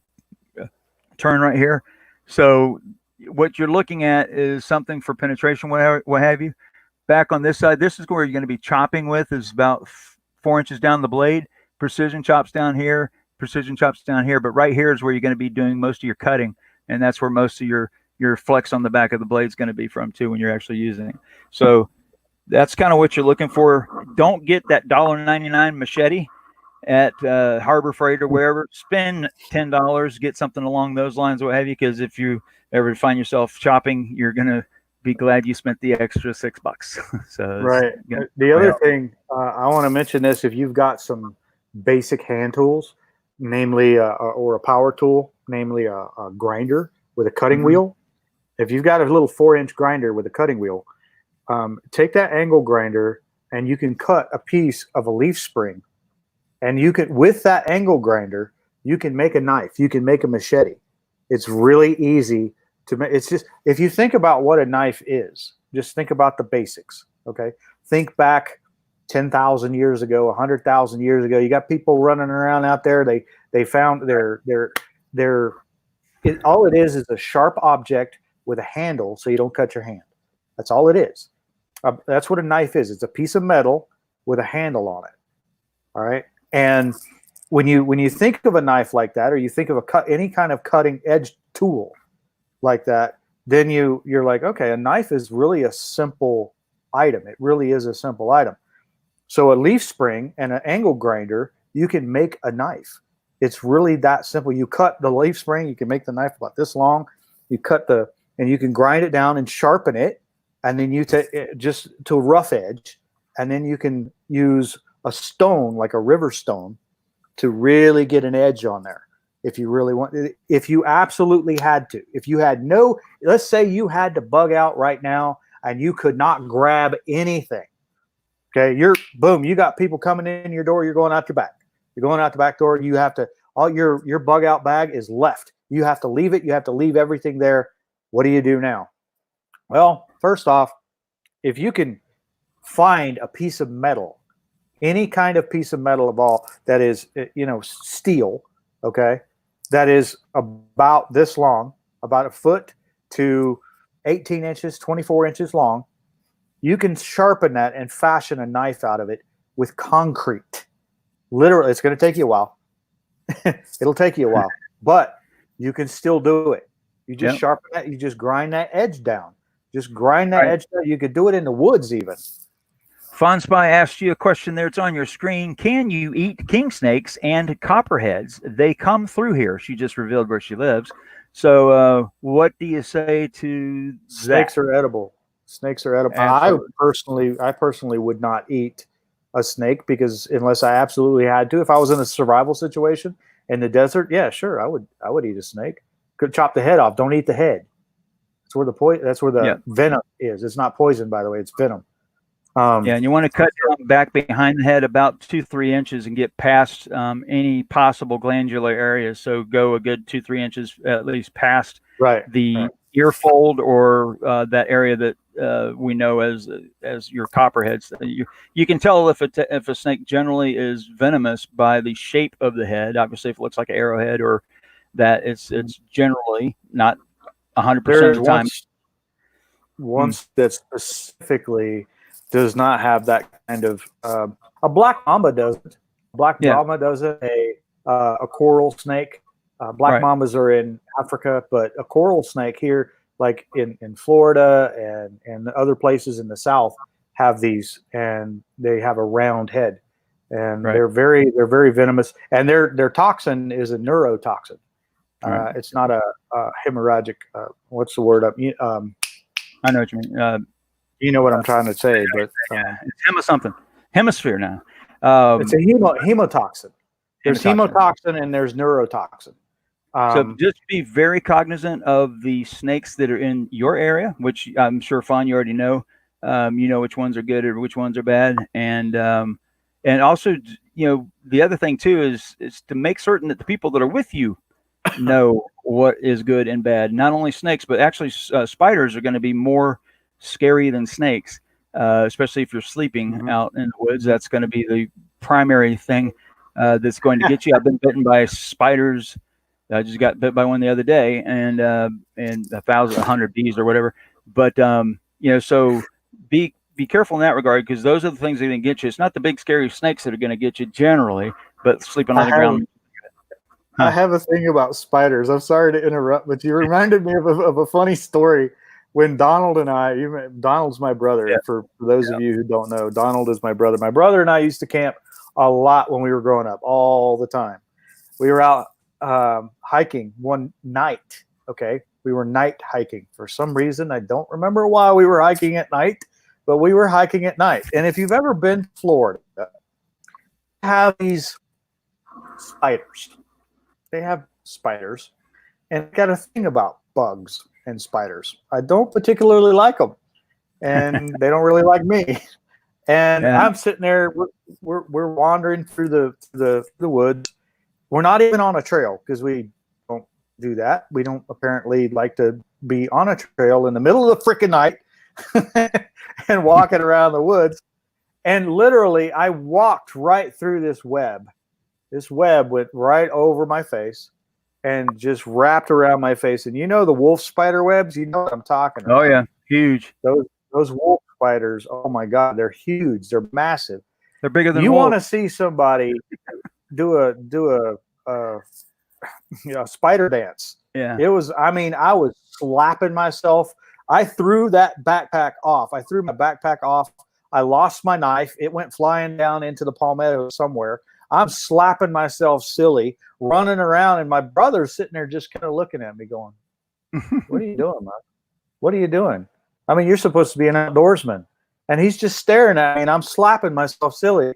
turn right here. So what you're looking at is something for penetration, what have you. Back on this side, this is where you're going to be chopping with, is about 4 inches down the blade. Precision chops down here. Precision chops down here, but right here is where you're going to be doing most of your cutting, and that's where most of your flex on the back of the blade is going to be from too when you're actually using it. So that's kind of what you're looking for. Don't get that $1.99 machete at Harbor Freight or wherever. Spend $10, get something along those lines, what have you, because if you ever find yourself chopping, you're going to be glad you spent the extra $6. So right. The other thing, I want to mention this: if you've got some basic hand tools, namely or a power tool, namely a grinder with a cutting wheel. If you've got a little 4-inch grinder with a cutting wheel, take that angle grinder and you can cut a piece of a leaf spring, and you can, with that angle grinder, you can make a knife, you can make a machete. It's really easy to make. It's just, if you think about what a knife is, just think about the basics. Okay, think back 10,000 years ago, 100,000 years ago. You got people running around out there. They found all it is a sharp object with a handle, so you don't cut your hand. That's all it is. That's what a knife is. It's a piece of metal with a handle on it. All right. And when you think of a knife like that, or you think of any kind of cutting edge tool like that, then you're like, okay, a knife is really a simple item. It really is a simple item. So a leaf spring and an angle grinder, you can make a knife. It's really that simple. You cut the leaf spring, you can make the knife about this long. You cut and you can grind it down and sharpen it, and then you take it just to a rough edge, and then you can use a stone, like a river stone, to really get an edge on there. If you really want, if you absolutely had to, if you had let's say you had to bug out right now and you could not grab anything. Okay, you got people coming in your door, you're going out your back. You're going out the back door, you have to, all your bug out bag is left. You have to leave it, you have to leave everything there. What do you do now? Well, first off, if you can find a piece of metal, any kind of piece of metal of all that is, steel, okay, that is about this long, about a foot to 18 inches, 24 inches long, you can sharpen that and fashion a knife out of it with concrete. Literally, it's going to take you a while. It'll take you a while, but you can still do it. You just Yep. sharpen that. You just grind that edge down. Just grind that Right. edge down. You could do it in the woods even. Fawn Spy asked you a question there. It's on your screen. Can you eat king snakes and copperheads? They come through here. She just revealed where she lives. So, what do you say to Snakes that? are edible. Snakes are edible. Absolutely. I personally would not eat a snake because unless I absolutely had to. If I was in a survival situation in the desert, yeah, sure, I would eat a snake. Could chop the head off. Don't eat the head. That's where the venom is. It's not poison, by the way. It's venom. Yeah, and you want to cut down back behind the head about 2-3 inches and get past any possible glandular areas. So go a good 2-3 inches at least past the ear fold or that area that we know as your copperheads. You can tell if a snake generally is venomous by the shape of the head. Obviously, if it looks like an arrowhead or that, it's generally not 100% of the time. Once that specifically does not have that kind of a black mamba doesn't. Black mamba doesn't. A coral snake. Black mambas are in Africa, but a coral snake here, like in Florida and other places in the South, have these, and they have a round head, and they're very venomous, and their toxin is a neurotoxin. It's not a hemorrhagic. What's the word? I know what you mean. You know what I'm trying to say, but it's hemisphere now. It's a hemotoxin. There's hemotoxin and there's neurotoxin. So just be very cognizant of the snakes that are in your area, which I'm sure, Fawn, you already know. You know which ones are good or which ones are bad, and also, the other thing too is to make certain that the people that are with you know what is good and bad. Not only snakes, but actually spiders are going to be more scary than snakes, especially if you're sleeping out in the woods. That's going to be the primary thing that's going to get you. I've been bitten by spiders. I just got bit by one the other day, and 1,100 bees or whatever. But so be careful in that regard, because those are the things that are going to get you. It's not the big scary snakes that are going to get you generally, but sleeping on the ground. I have a thing about spiders. I'm sorry to interrupt, but you reminded me of a funny story. When Donald and I, Donald's my brother. For those of you who don't know, Donald is my brother. My brother and I used to camp a lot when we were growing up, all the time. We were out hiking one night. Okay, we were night hiking for some reason. I don't remember why we were hiking at night, but we were hiking at night. And if you've ever been to Florida, have these spiders. They have spiders, and I got a thing about bugs and spiders. I don't particularly like them, and they don't really like me. And I'm sitting there. We're wandering through the woods. We're not even on a trail because we don't do that. We don't apparently like to be on a trail in the middle of the freaking night and walking around the woods. And literally, I walked right through this web. This web went right over my face and just wrapped around my face. And the wolf spider webs, you know what I'm talking about. Oh yeah, huge. Those wolf spiders, oh my God, they're huge. They're massive. They're bigger than you wolves. Want to see somebody do a spider dance. Yeah. It was, I was slapping myself. I threw that backpack off. I threw my backpack off. I lost my knife. It went flying down into the palmetto somewhere. I'm slapping myself silly, running around, and my brother's sitting there just kind of looking at me going, what are you doing, man? What are you doing? You're supposed to be an outdoorsman. And he's just staring at me, and I'm slapping myself silly.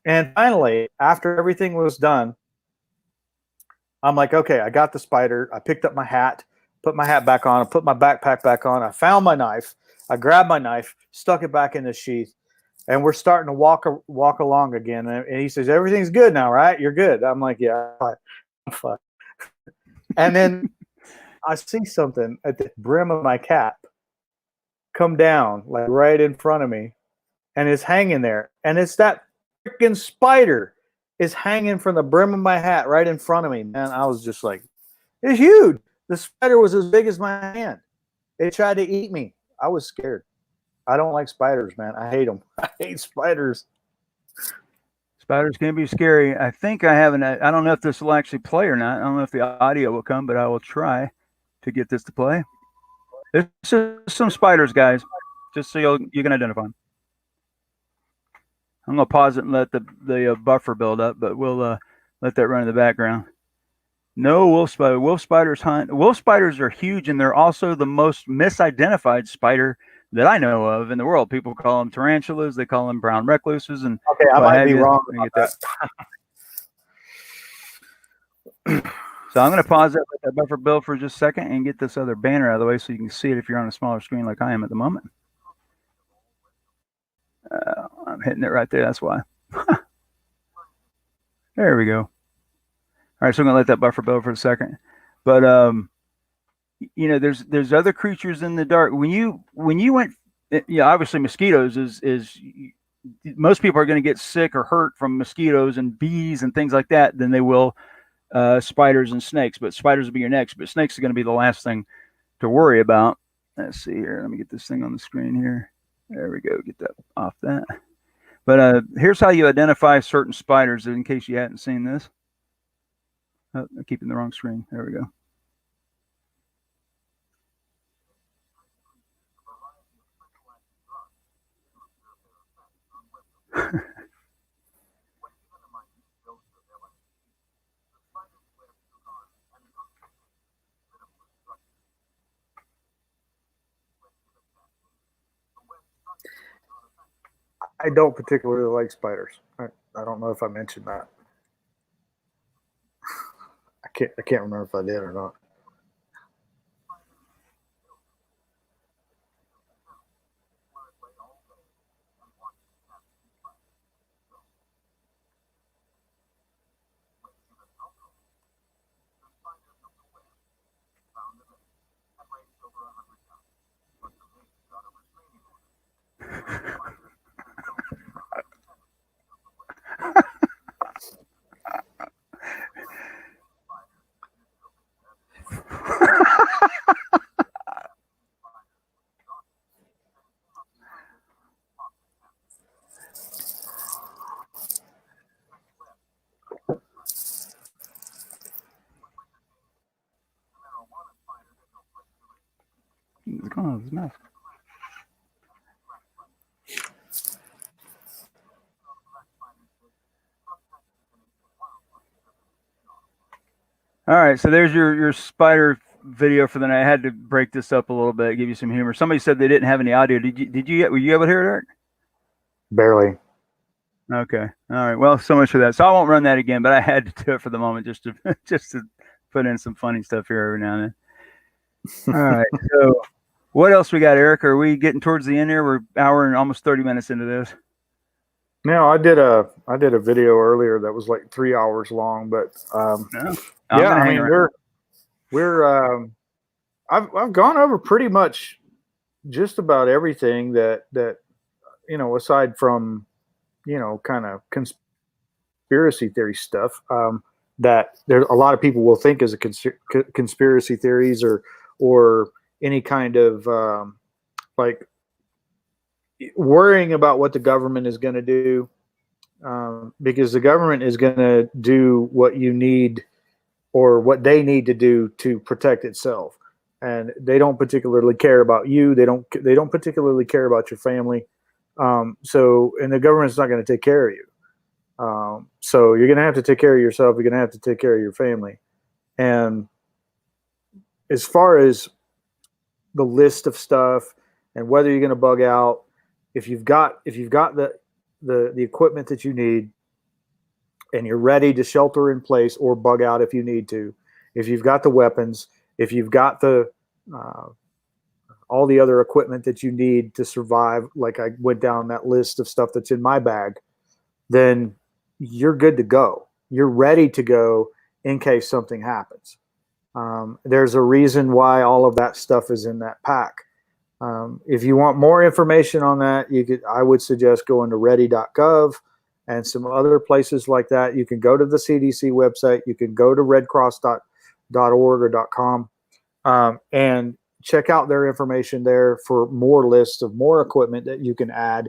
And finally, after everything was done, I'm like, okay, I got the spider. I picked up my hat, put my hat back on, I put my backpack back on. I found my knife. I grabbed my knife, stuck it back in the sheath. And we're starting to walk along again. And he says, everything's good now, right? You're good. I'm like, yeah, I'm fine. And then I see something at the brim of my cap come down, like right in front of me. And it's hanging there. And it's that freaking spider is hanging from the brim of my hat right in front of me. Man, I was just like, it's huge. The spider was as big as my hand. It tried to eat me. I was scared. I don't like spiders, man. I hate them. I hate spiders. Spiders can be scary. I think I have I don't know if this will actually play or not. I don't know if the audio will come, but I will try to get this to play. There's just some spiders, guys, just so you can identify them. I'm gonna pause it and let the buffer build up, but we'll let that run in the background. No wolf spider. Wolf spiders hunt. Wolf spiders are huge, and they're also the most misidentified spider that I know of in the world. People call them tarantulas. They call them brown recluses, and Okay, I might be wrong about that. So I'm going to pause that, let that buffer build for just a second, and get this other banner out of the way so you can see it if you're on a smaller screen like I am at the moment. I'm hitting it right there. That's why. There we go. All right, so I'm going to let that buffer build for a second. But you know, there's other creatures in the dark. When you went, yeah, obviously mosquitoes is most people are going to get sick or hurt from mosquitoes and bees and things like that than they will spiders and snakes. But spiders will be your next. But snakes are going to be the last thing to worry about. Let's see here. Let me get this thing on the screen here. There we go. Get that off that. But here's how you identify certain spiders in case you hadn't seen this. Oh, I'm keeping the wrong screen. There we go. I don't particularly like spiders. I don't know if I mentioned that. I can't remember if I did or not. What's going on with his mouth? All right, so there's your spider video for the night. I had to break this up a little bit, give you some humor. Somebody said they didn't have any audio. Were you able to hear it, Eric? Barely. Okay. All right. Well, so much for that. So I won't run that again, but I had to do it for the moment just to put in some funny stuff here every now and then. All right. So what else we got, Eric? Are we getting towards the end here? We're an hour and almost 30 minutes into this. No, I did a video earlier that was like 3 hours long, but yeah, I mean I've gone over pretty much just about everything that you know, aside from, you know, kind of conspiracy theory stuff that there a lot of people will think is a conspiracy theories or any kind of like worrying about what the government is going to do, because the government is going to do what you need or what they need to do to protect itself, and they don't particularly care about you. They don't particularly care about your family. So, and the government's not going to take care of you. So you're going to have to take care of yourself. You're going to have to take care of your family. And as far as the list of stuff and whether you're going to bug out, if you've got the equipment that you need and you're ready to shelter in place or bug out if you need to, if you've got the weapons, if you've got the all the other equipment that you need to survive, like I went down that list of stuff that's in my bag, then you're good to go. You're ready to go in case something happens. There's a reason why all of that stuff is in that pack. If you want more information on that, I would suggest going to ready.gov and some other places like that. You can go to the CDC website. You can go to redcross.org or .com and check out their information there for more lists of more equipment that you can add.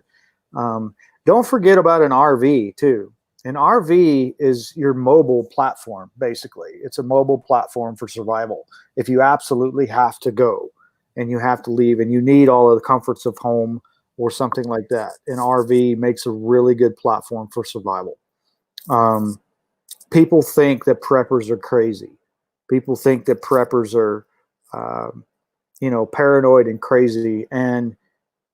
Don't forget about an RV too. An RV is your mobile platform, basically. It's a mobile platform for survival. If you absolutely have to go and you have to leave and you need all of the comforts of home or something like that, an RV makes a really good platform for survival. People think that preppers are crazy. People think that preppers are, paranoid and crazy. And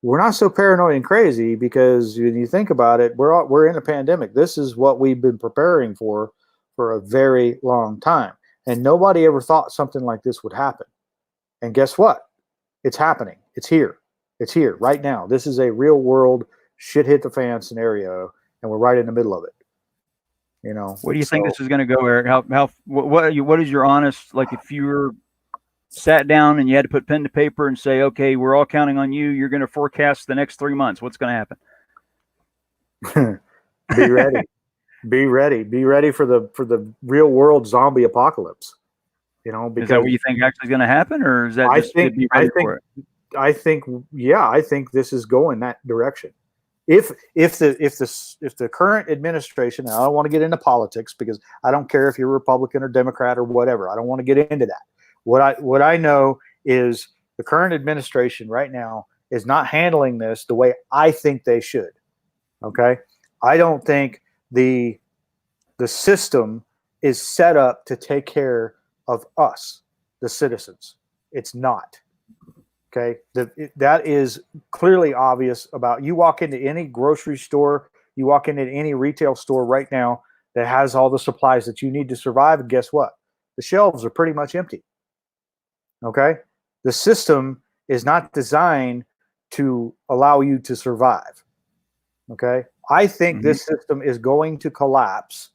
we're not so paranoid and crazy, because when you think about it, we're in a pandemic. This is what we've been preparing for a very long time. And nobody ever thought something like this would happen. And guess what? It's happening. It's here. It's here right now. This is a real world shit hit the fan scenario, and we're right in the middle of it. What do you think this is going to go, Eric? What is your honest, like, if you were sat down and you had to put pen to paper and say, okay, we're all counting on you, you're going to forecast the next 3 months, what's going to happen? Be ready. Be ready for the real world zombie apocalypse. Because, is that what you think actually is going to happen, or is that just to be ready for it? I think this is going that direction. If the current administration, and I don't want to get into politics because I don't care if you're Republican or Democrat or whatever. I don't want to get into that. What I know is the current administration right now is not handling this the way I think they should. Okay? I don't think the system is set up to take care of us, the citizens. It's not. Okay? That is clearly obvious. About you walk into any grocery store, you walk into any retail store right now that has all the supplies that you need to survive, and guess what? The shelves are pretty much empty. Okay? The system is not designed to allow you to survive. Okay? I think this system is going to collapse.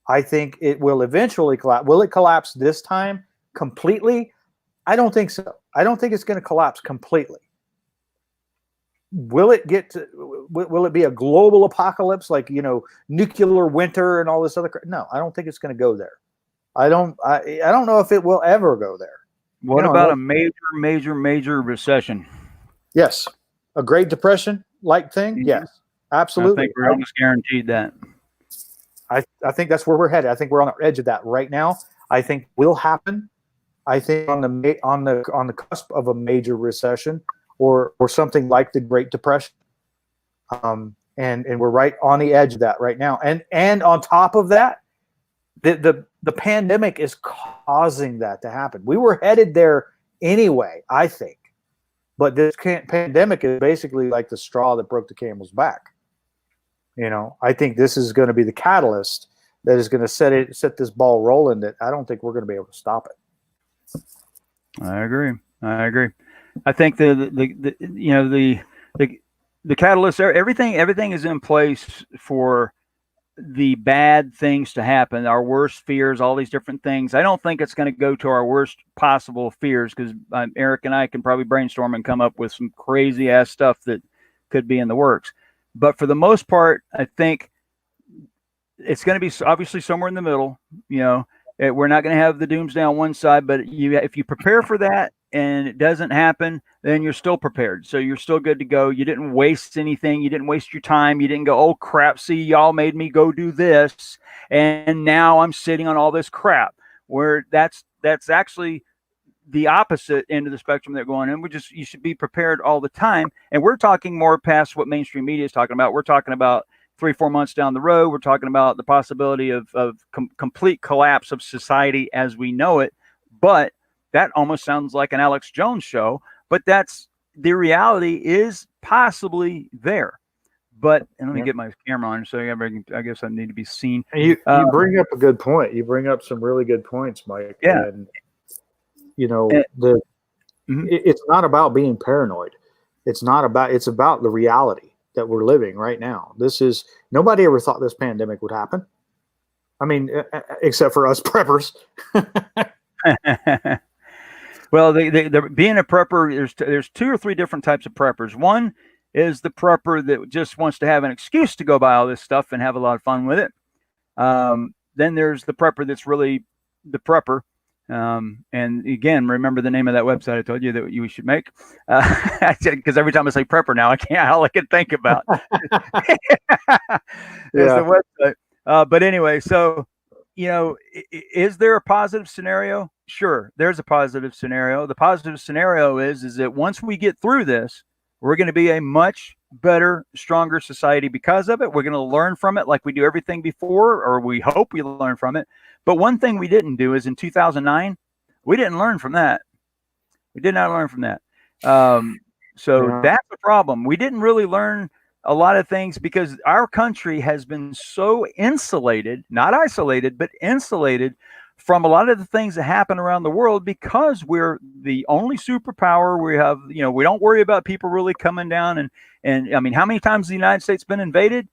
I think it will eventually collapse. Will it collapse this time completely? I don't think so. I don't think it's going to collapse completely. Will it be a global apocalypse, like, nuclear winter and all this other crap? No, I don't think it's going to go there. I don't know if it will ever go there. What about a major recession? Yes. A Great Depression like thing? Yes, absolutely. I think we're almost guaranteed that. I think that's where we're headed. I think we're on the edge of that right now. I think will happen. I think on the cusp of a major recession or something like the Great Depression. And we're right on the edge of that right now. And on top of that, the pandemic is causing that to happen. We were headed there anyway, I think. But this pandemic is basically like the straw that broke the camel's back. I think this is going to be the catalyst that is going to set this ball rolling, that I don't think we're going to be able to stop it. I agree. I think the catalyst, everything is in place for the bad things to happen, our worst fears, all these different things. I don't think it's going to go to our worst possible fears, because Eric and I can probably brainstorm and come up with some crazy ass stuff that could be in the works. But for the most part, I think it's going to be obviously somewhere in the middle. We're not going to have the doomsday on one side, but if you prepare for that and it doesn't happen, then you're still prepared. So you're still good to go. You didn't waste anything. You didn't waste your time. You didn't go, oh crap, see, y'all made me go do this, and now I'm sitting on all this crap. Where that's actually the opposite end of the spectrum they're going in. You should be prepared all the time. And we're talking more past what mainstream media is talking about. We're talking about 3-4 months down the road. We're talking about the possibility of complete collapse of society as we know it. But that almost sounds like an Alex Jones show. But that's the reality, is possibly there. But let me get my camera on, so I guess I need to be seen. You bring up a good point. You bring up some really good points, Mike. Yeah. And it's not about being paranoid. It's about the reality that we're living right now. Nobody ever thought this pandemic would happen. I mean, except for us preppers. Well, being a prepper, there's 2 or 3 different types of preppers. One is the prepper that just wants to have an excuse to go buy all this stuff and have a lot of fun with it. Then there's the prepper that's really the prepper. And again, remember the name of that website I told you that you should make, because every time I say prepper now, all I can think about is the website. But anyway, so, is there a positive scenario? Sure, there's a positive scenario. The positive scenario is that once we get through this, we're going to be a much better, stronger society because of it. We're going to learn from it like we do everything before, or we hope we learn from it. But one thing we didn't do is in 2009, we didn't learn from that. We did not learn from that. So that's the problem. We didn't really learn a lot of things because our country has been so insulated, not isolated, but insulated from a lot of the things that happen around the world because we're the only superpower. We have, we don't worry about people really coming down. And I mean, how many times has the United States been invaded?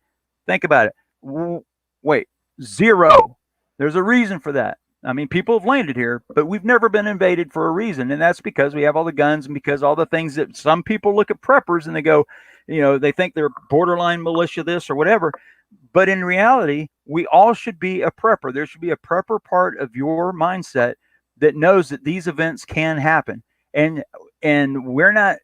Think about it. Wait, 0. There's a reason for that. I mean, people have landed here, but we've never been invaded for a reason. And that's because we have all the guns and because all the things that some people look at preppers and they go, they think they're borderline militia this or whatever. But in reality, we all should be a prepper. There should be a prepper part of your mindset that knows that these events can happen. And we're not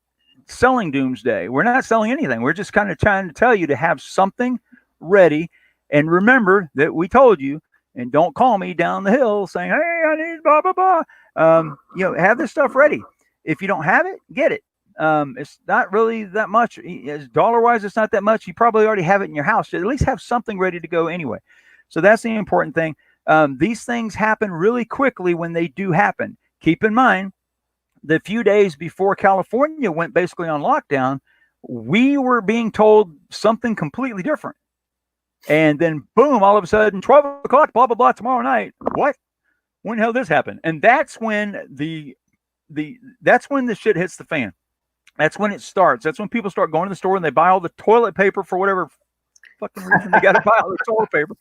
selling doomsday. We're not selling anything. We're just kind of trying to tell you to have something ready. And remember that we told you, and don't call me down the hill saying, hey, I need blah, blah, blah. Have this stuff ready. If you don't have it, get it. It's not really that much. Dollar-wise, it's not that much. You probably already have it in your house. At least have something ready to go anyway. So that's the important thing. These things happen really quickly when they do happen. Keep in mind, the few days before California went basically on lockdown, we were being told something completely different. And then, boom, all of a sudden, 12 o'clock, blah, blah, blah, tomorrow night. What? When the hell did this happen? And that's when that's when the shit hits the fan. That's when it starts. That's when people start going to the store and they buy all the toilet paper for whatever fucking reason they got to buy all the toilet paper.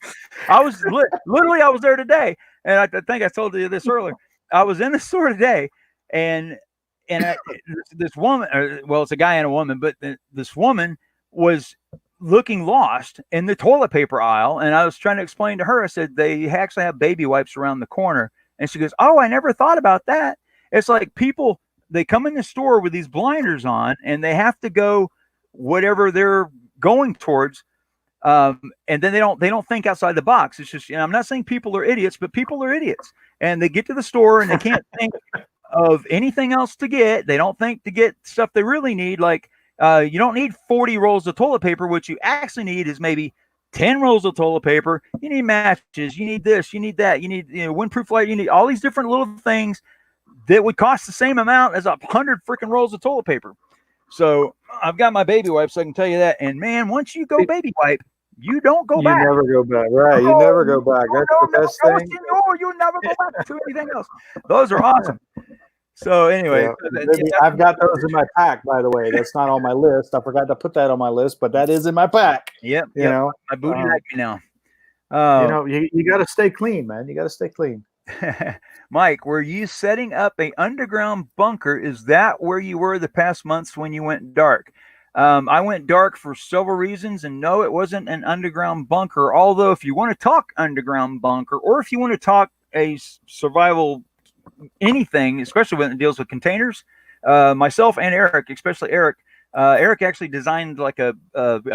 I was literally, I was there today. And I think I told you this earlier. I was in the store today and this woman, well, it's a guy and a woman, but this woman was looking lost in the toilet paper aisle. And I was trying to explain to her, I said, they actually have baby wipes around the corner. And she goes, oh, I never thought about that. It's like people, they come in the store with these blinders on and they have to go whatever they're going towards. And then they don't think outside the box. It's just, I'm not saying people are idiots, but people are idiots. And they get to the store and they can't think of anything else to get. They don't think to get stuff they really need. Like, you don't need 40 rolls of toilet paper. What you actually need is maybe 10 rolls of toilet paper. You need matches. You need this. You need that. You need windproof light. You need all these different little things that would cost the same amount as 100 freaking rolls of toilet paper. So I've got my baby wipes. So I can tell you that. And man, once you go baby wipe, you don't go back. You never go back. Right. You never go back. That's the best thing. You never go back to anything else. Those are awesome. So anyway, I've got those in my pack, by the way. That's not on my list. I forgot to put that on my list, but that is in my pack. Yep. You know, my booty like me now. You got to stay clean, man. You got to stay clean. Mike, were you setting up a underground bunker? Is that where you were the past months when you went dark? I went dark for several reasons, and no, it wasn't an underground bunker. Although if you want to talk underground bunker, or if you want to talk a survival anything, especially when it deals with containers, myself and Eric, especially Eric actually designed like a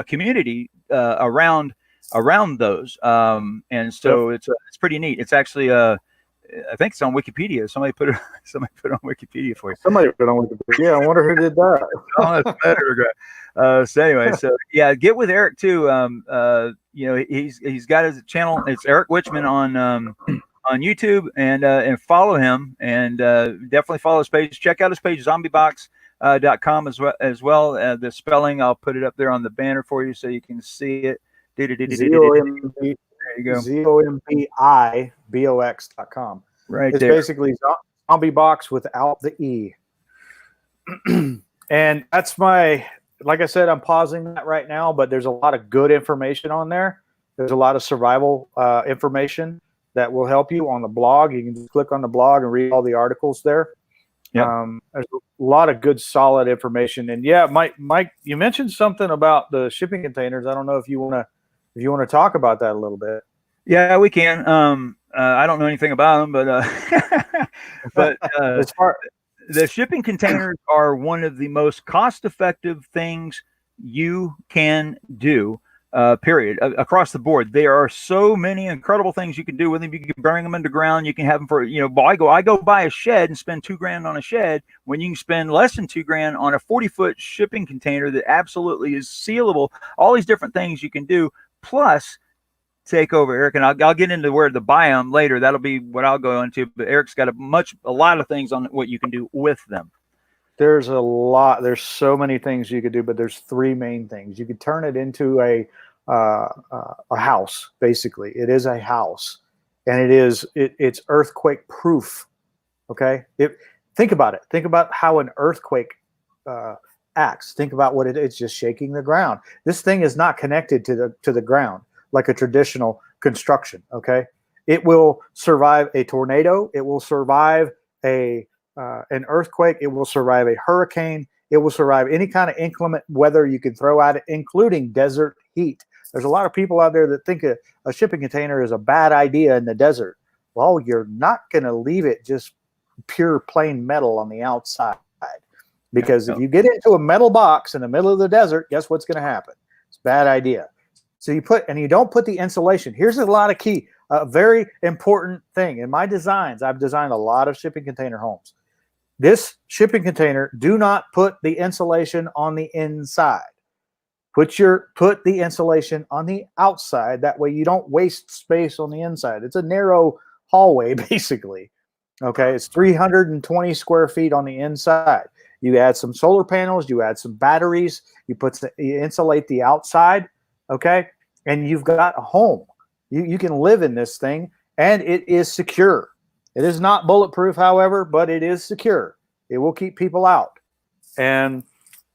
community around those, and so it's pretty neat. It's actually I think it's on Wikipedia. Somebody put it on Wikipedia for you. Somebody put it on Wikipedia. Yeah, I wonder who did that. Oh, that's better. So anyway, so yeah, get with Eric too. He's got his channel. It's Eric Wichman on YouTube, and follow him, and definitely follow his page. Check out his page, zombiebox.com as well. The spelling, I'll put it up there on the banner for you so you can see it. There you go. ZOMBIBOX.com. Right. It's there. Basically Zombie Box without the E. And that's like I said, I'm pausing that right now, but there's a lot of good information on there. There's a lot of survival information that will help you on the blog. You can just click on the blog and read all the articles there. Yep. There's a lot of good, solid information. And yeah, Mike, you mentioned something about the shipping containers. I don't know if you want to talk about that a little bit. Yeah, we can. I don't know anything about them, but the shipping containers are one of the most cost-effective things you can do period, across the board. There are so many incredible things you can do with them. You can bring them underground. You can have them for, I go buy a shed and spend $2,000 on a shed when you can spend less than $2,000 on a 40-foot shipping container that absolutely is sealable. All these different things you can do, plus take over, Eric, and I'll get into where to buy them later. That'll be what I'll go into. But Eric's got a lot of things on what you can do with them. There's a lot. There's so many things you could do, but there's three main things. You could turn it into a house. Basically, it is a house, and it's earthquake proof. Okay, think about it. Think about how an earthquake acts. Think about what it's just shaking the ground. This thing is not connected to the ground like a traditional construction. Okay, it will survive a tornado. It will survive an earthquake. It will survive a hurricane. It will survive any kind of inclement weather you can throw at it, including desert heat. There's a lot of people out there that think a shipping container is a bad idea in the desert. Well, you're not going to leave it just pure plain metal on the outside, because if you get into a metal box in the middle of the desert, guess what's going to happen? It's a bad idea. So you don't put the insulation. Here's a lot of key, a very important thing. In my designs, I've designed a lot of shipping container homes. This shipping container, do not put the insulation on the inside. Put the insulation on the outside. That way you don't waste space on the inside. It's a narrow hallway, basically. Okay, it's 320 square feet on the inside. You add some solar panels, you add some batteries, you insulate the outside, okay, and you've got a home. You can live in this thing, and it is secure. It is not bulletproof, however, but it is secure. It will keep people out. And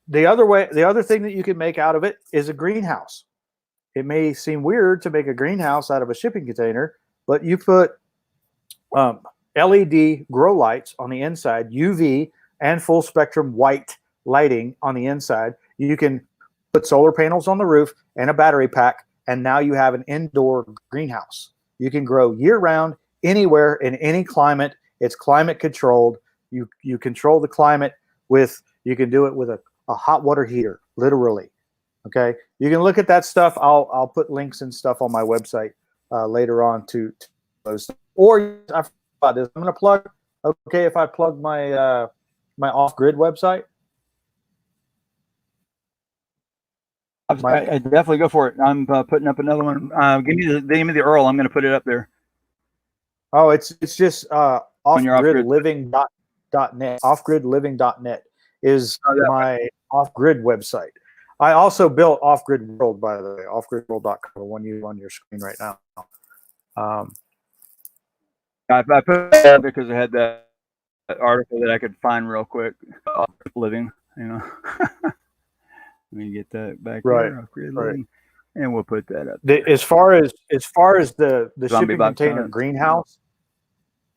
the other thing that you can make out of it is a greenhouse. It may seem weird to make a greenhouse out of a shipping container, but you put LED grow lights on the inside, UV and full spectrum white lighting on the inside. You can put solar panels on the roof and a battery pack, and now you have an indoor greenhouse. You can grow year round, anywhere, in any climate. It's climate controlled. You control the climate you can do it with a hot water heater, literally. Okay, you can look at that stuff. I'll put links and stuff on my website later on to those. Or I forgot about this. I'm going to plug. Okay, if I plug my my OffGrid website. I definitely go for it. I'm putting up another one. Give me the URL. I'm going to put it up there. Oh, it's just offgridliving.net. Offgridliving.net is my OffGrid website. I also built OffGrid World, by the way, offgridworld.com, the one you on your screen right now. I put that because I had that article that I could find real quick. OffGrid Living, Let me get that back there. OffGrid Living, and we'll put that up. As far as the shipping container greenhouse,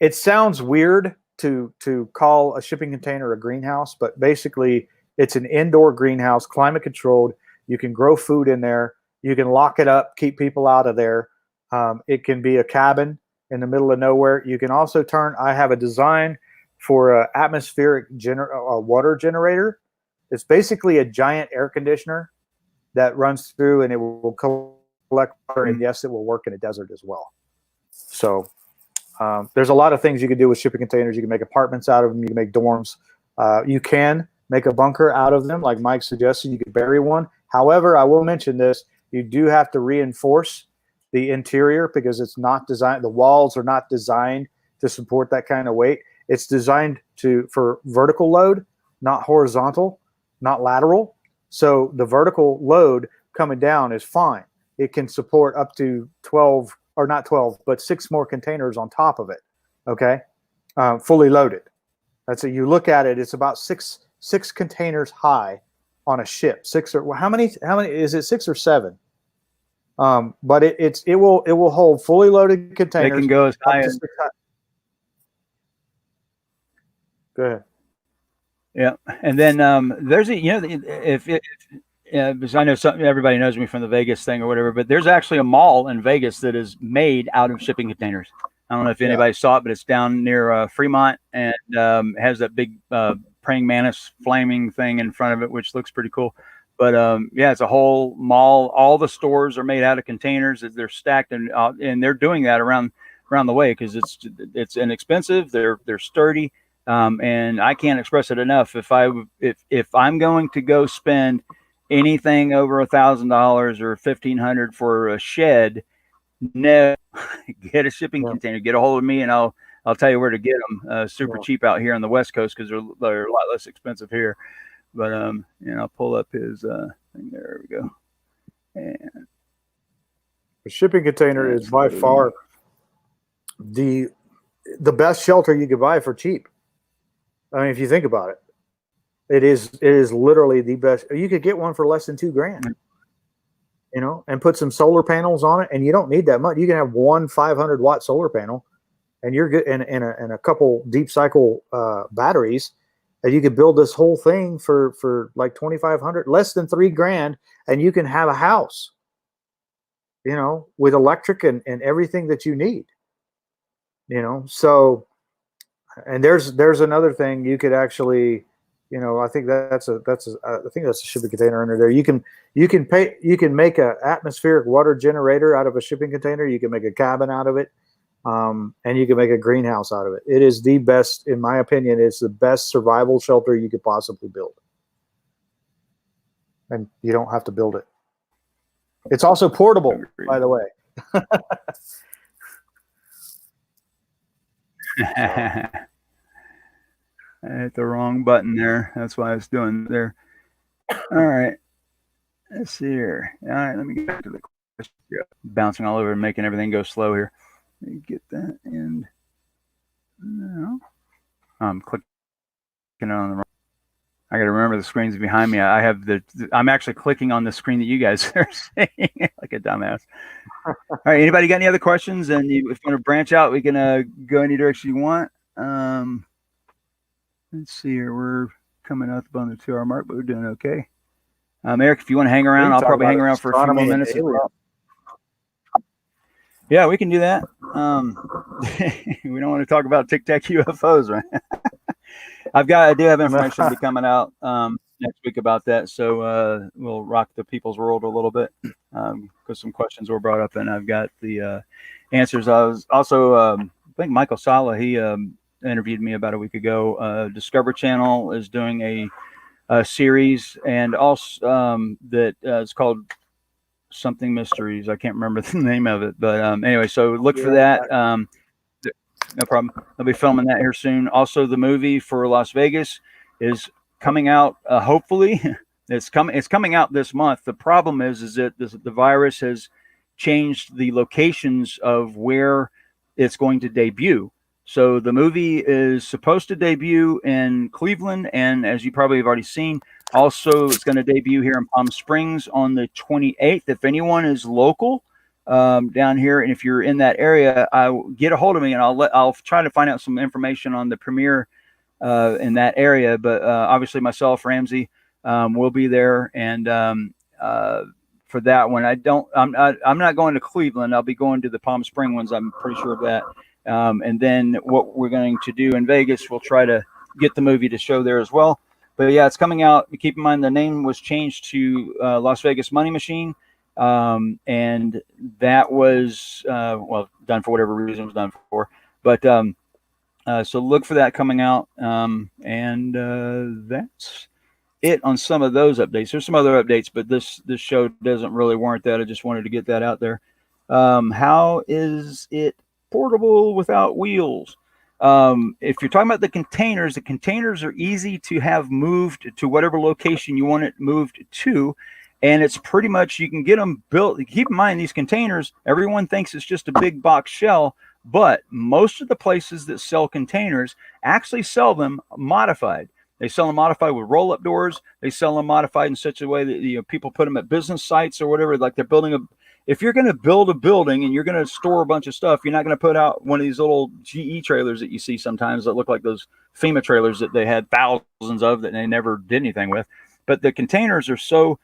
it sounds weird to call a shipping container a greenhouse, but basically it's an indoor greenhouse, climate controlled. You can grow food in there. You can lock it up, keep people out of there. It can be a cabin in the middle of nowhere. You can also I have a design for an atmospheric water generator. It's basically a giant air conditioner that runs through, and it will collect water, and yes, it will work in a desert as well. So there's a lot of things you can do with shipping containers. You can make apartments out of them. You can make dorms. You can make a bunker out of them, like Mike suggested. You could bury one. However, I will mention this. You do have to reinforce the interior because it's not designed. The walls are not designed to support that kind of weight. It's designed for vertical load, not horizontal, not lateral. So the vertical load coming down is fine. It can support up to 12, or not 12, but 6 more containers on top of it. Okay, fully loaded. That's it. You look at it. It's about six containers high on a ship. 6 or how many is it? 6 or 7? But it will hold fully loaded containers. It can go as high as. Go ahead. Yeah, and then there's because I know everybody knows me from the Vegas thing or whatever, but there's actually a mall in Vegas that is made out of shipping containers. I don't know if anybody saw it, but it's down near Fremont, and it has that big praying mantis flaming thing in front of it, which looks pretty cool. But yeah, it's a whole mall. All the stores are made out of containers. They're stacked, and they're doing that around the way because it's inexpensive. They're sturdy, and I can't express it enough. If I'm going to go spend anything over $1,000 or $1,500 for a shed, no, get a shipping container. Get a hold of me, and I'll tell you where to get them. Super cheap out here on the West Coast because they're a lot less expensive here. But I'll pull up his thing. There we go. And the shipping container is by far the best shelter you could buy for cheap. I mean, if you think about it, it is literally the best. You could get one for less than $2,000, and put some solar panels on it, and you don't need that much. You can have one 500-watt solar panel, and you're good, and a couple deep cycle batteries, and you could build this whole thing for like $2,500, less than $3,000, and you can have a house, with electric and everything that you need. So, and there's another thing you could actually, I think I think that's a shipping container under there. You can make an atmospheric water generator out of a shipping container. You can make a cabin out of it. And you can make a greenhouse out of it. It is the best, in my opinion, it's the best survival shelter you could possibly build. And you don't have to build it. It's also portable, by the way. I hit the wrong button there. That's why I was doing there. All right. Let's see here. All right, let me get back to the question. Bouncing all over and making everything go slow here. Let me get that in. No. I'm clicking on the wrong. I got to remember the screen's behind me. I'm actually clicking on the screen that you guys are seeing like a dumbass. All right. Anybody got any other questions? And if you want to branch out, we can go any direction you want. Let's see here. We're coming up on the 2-hour mark, but we're doing okay. Eric, if you want to hang around, I'll probably hang around for a few more minutes as well. Yeah, we can do that. We don't want to talk about Tic Tac UFOs, right? I do have information to be coming out next week about that, so we'll rock the people's world a little bit because some questions were brought up, and I've got the answers. I was also, I think Michael Sala, he interviewed me about a week ago. Discovery Channel is doing a series, and also that is called something Mysteries. I can't remember the name of it, but anyway, so look for that. No problem. I'll be filming that here soon. Also, the movie for Las Vegas is coming out. Hopefully, it's coming out this month. The problem is that the virus has changed the locations of where it's going to debut. So the movie is supposed to debut in Cleveland, and as you probably have already seen, also it's going to debut here in Palm Springs on the 28th. If anyone is local down here, and if you're in that area, get a hold of me, and I'll try to find out some information on the premiere in that area. But obviously, myself, Ramsey, will be there, and for that one, I'm not going to Cleveland. I'll be going to the Palm Springs ones. I'm pretty sure of that. And then what we're going to do in Vegas, we'll try to get the movie to show there as well. But yeah, it's coming out. Keep in mind the name was changed to Las Vegas Money Machine, and that was done for whatever reason it was done for. But so look for that coming out, and that's it on some of those updates. There's some other updates, but this show doesn't really warrant that. I just wanted to get that out there. How is it portable without wheels? If you're talking about the containers are easy to have moved to whatever location you want it moved to, and it's pretty much, you can get them built. Keep in mind, these containers, everyone thinks it's just a big box shell, but most of the places that sell containers actually sell them modified. They sell them modified with roll-up doors. They sell them modified in such a way that people put them at business sites or whatever, like they're building if you're going to build a building and you're going to store a bunch of stuff, you're not going to put out one of these little GE trailers that you see sometimes that look like those FEMA trailers that they had thousands of that they never did anything with. But the containers are so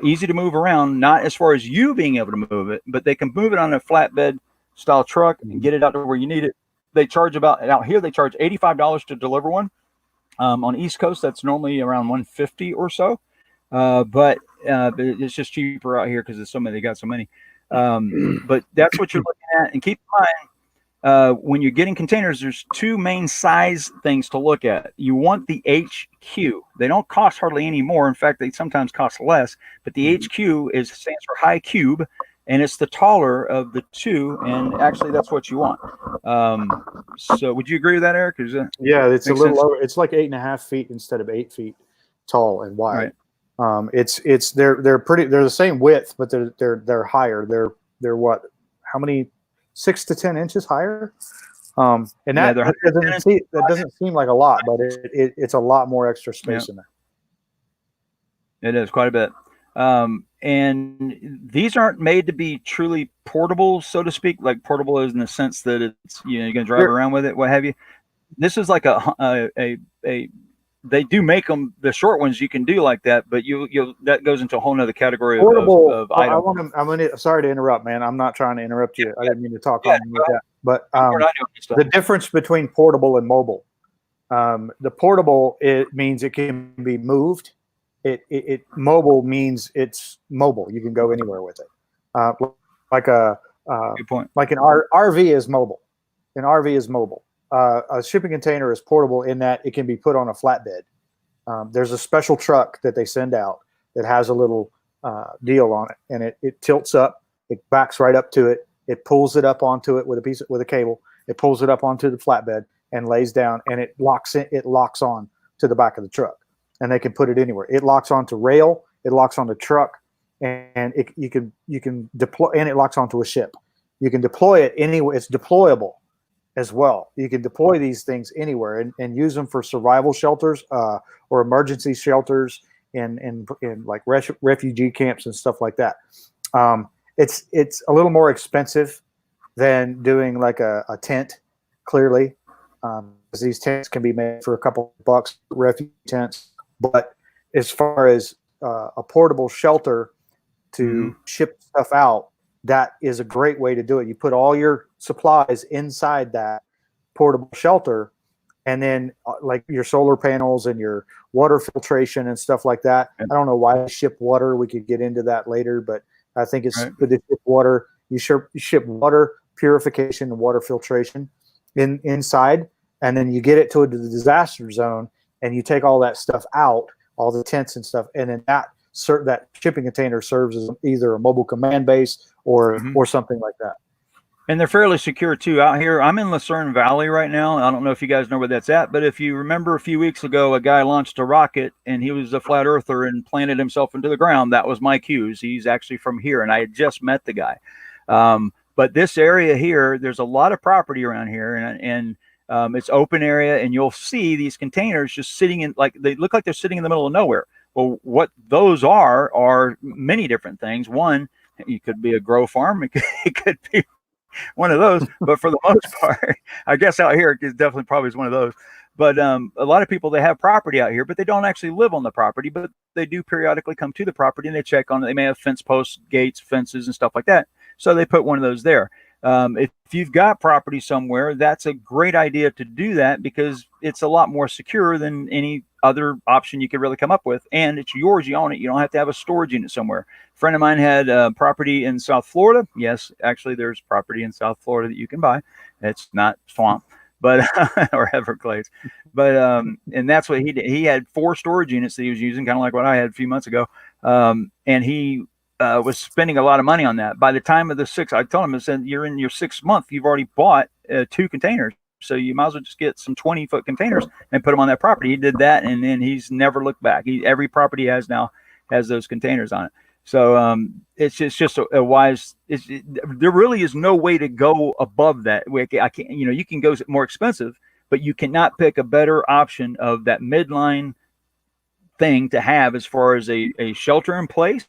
easy to move around, not as far as you being able to move it, but they can move it on a flatbed style truck and get it out to where you need it. They charge out here, they charge $85 to deliver one. On East Coast, that's normally around $150 or so. But but it's just cheaper out here because there's so many. They got so many. But that's what you're looking at. And keep in mind, when you're getting containers, there's two main size things to look at. You want the HQ. They don't cost hardly any more. In fact, they sometimes cost less. But the HQ stands for high cube, and it's the taller of the two. And actually, that's what you want. So, would you agree with that, Eric? Yeah, it's a little sense? lower. It's like 8.5 feet instead of 8 feet tall and wide. Right. They're pretty. They're the same width, but they're higher. They're what? How many? 6 to 10 inches higher. And that, that doesn't seem like a lot, but it's a lot more extra space in there. It is quite a bit. And these aren't made to be truly portable, so to speak. Like portable is in the sense that it's, you know, you're gonna drive around with it, what have you. This is like they do make them, the short ones you can do like that, but that goes into a whole nother category of item. Sorry to interrupt, man. I'm not trying to interrupt you. I didn't mean to talk on you with that. But the difference between portable and mobile. The portable, it means it can be moved. It mobile means it's mobile. You can go anywhere with it. Good point. Like an RV is mobile. An RV is mobile. A shipping container is portable in that it can be put on a flatbed. There's a special truck that they send out that has a little deal on it, and it tilts up. It backs right up to it. It pulls it up onto it with a cable. It pulls it up onto the flatbed and lays down, and it locks on to the back of the truck, and they can put it anywhere. It locks onto rail. It locks onto truck, and you can deploy, and it locks onto a ship. You can deploy it anywhere. It's deployable as well. You can deploy these things anywhere and use them for survival shelters or emergency shelters in like refugee camps and stuff like that. It's a little more expensive than doing like a tent, clearly, because these tents can be made for a couple of bucks, refugee tents. But as far as a portable shelter to ship stuff out, that is a great way to do it. You put all your supplies inside that portable shelter, and then like your solar panels and your water filtration and stuff like that. I don't know why they ship water. We could get into that later, but I think it's good to ship water. You ship water purification and water filtration inside, and then you get it to the disaster zone, and you take all that stuff out, all the tents and stuff, and then that shipping container serves as either a mobile command base or something like that. And they're fairly secure too. Out here, I'm in Lucerne Valley right now. I don't know if you guys know where that's at, but if you remember a few weeks ago, a guy launched a rocket and he was a flat earther and planted himself into the ground. That was Mike Hughes. He's actually from here, and I had just met the guy. But this area here, there's a lot of property around here, and it's open area, and you'll see these containers just sitting in, like they look like they're sitting in the middle of nowhere. Well, what those are many different things. One, it could be a grow farm. It could be one of those, but for the most part, I guess out here it definitely probably is one of those. But a lot of people, they have property out here, but they don't actually live on the property, but they do periodically come to the property and they check on it. They may have fence posts, gates, fences, and stuff like that. So they put one of those there. If you've got property somewhere, that's a great idea to do that because it's a lot more secure than any other option you could really come up with. And it's yours, you own it. You don't have to have a storage unit somewhere. A friend of mine had property in South Florida. Yes, actually there's property in South Florida that you can buy. It's not swamp, but or Everglades. But and that's what he did. He had 4 storage units that he was using, kind of like what I had a few months ago. And he was spending a lot of money on that. By the time of the 6th, I told him, I said, you're in your 6th month. You've already bought 2 containers. So you might as well just get some 20-foot containers and put them on that property. He did that, and then he's never looked back. Every property has now has those containers on it. So it's just a wise. There really is no way to go above that. I can't. You know, you can go more expensive, but you cannot pick a better option of that midline thing to have as far as a shelter in place,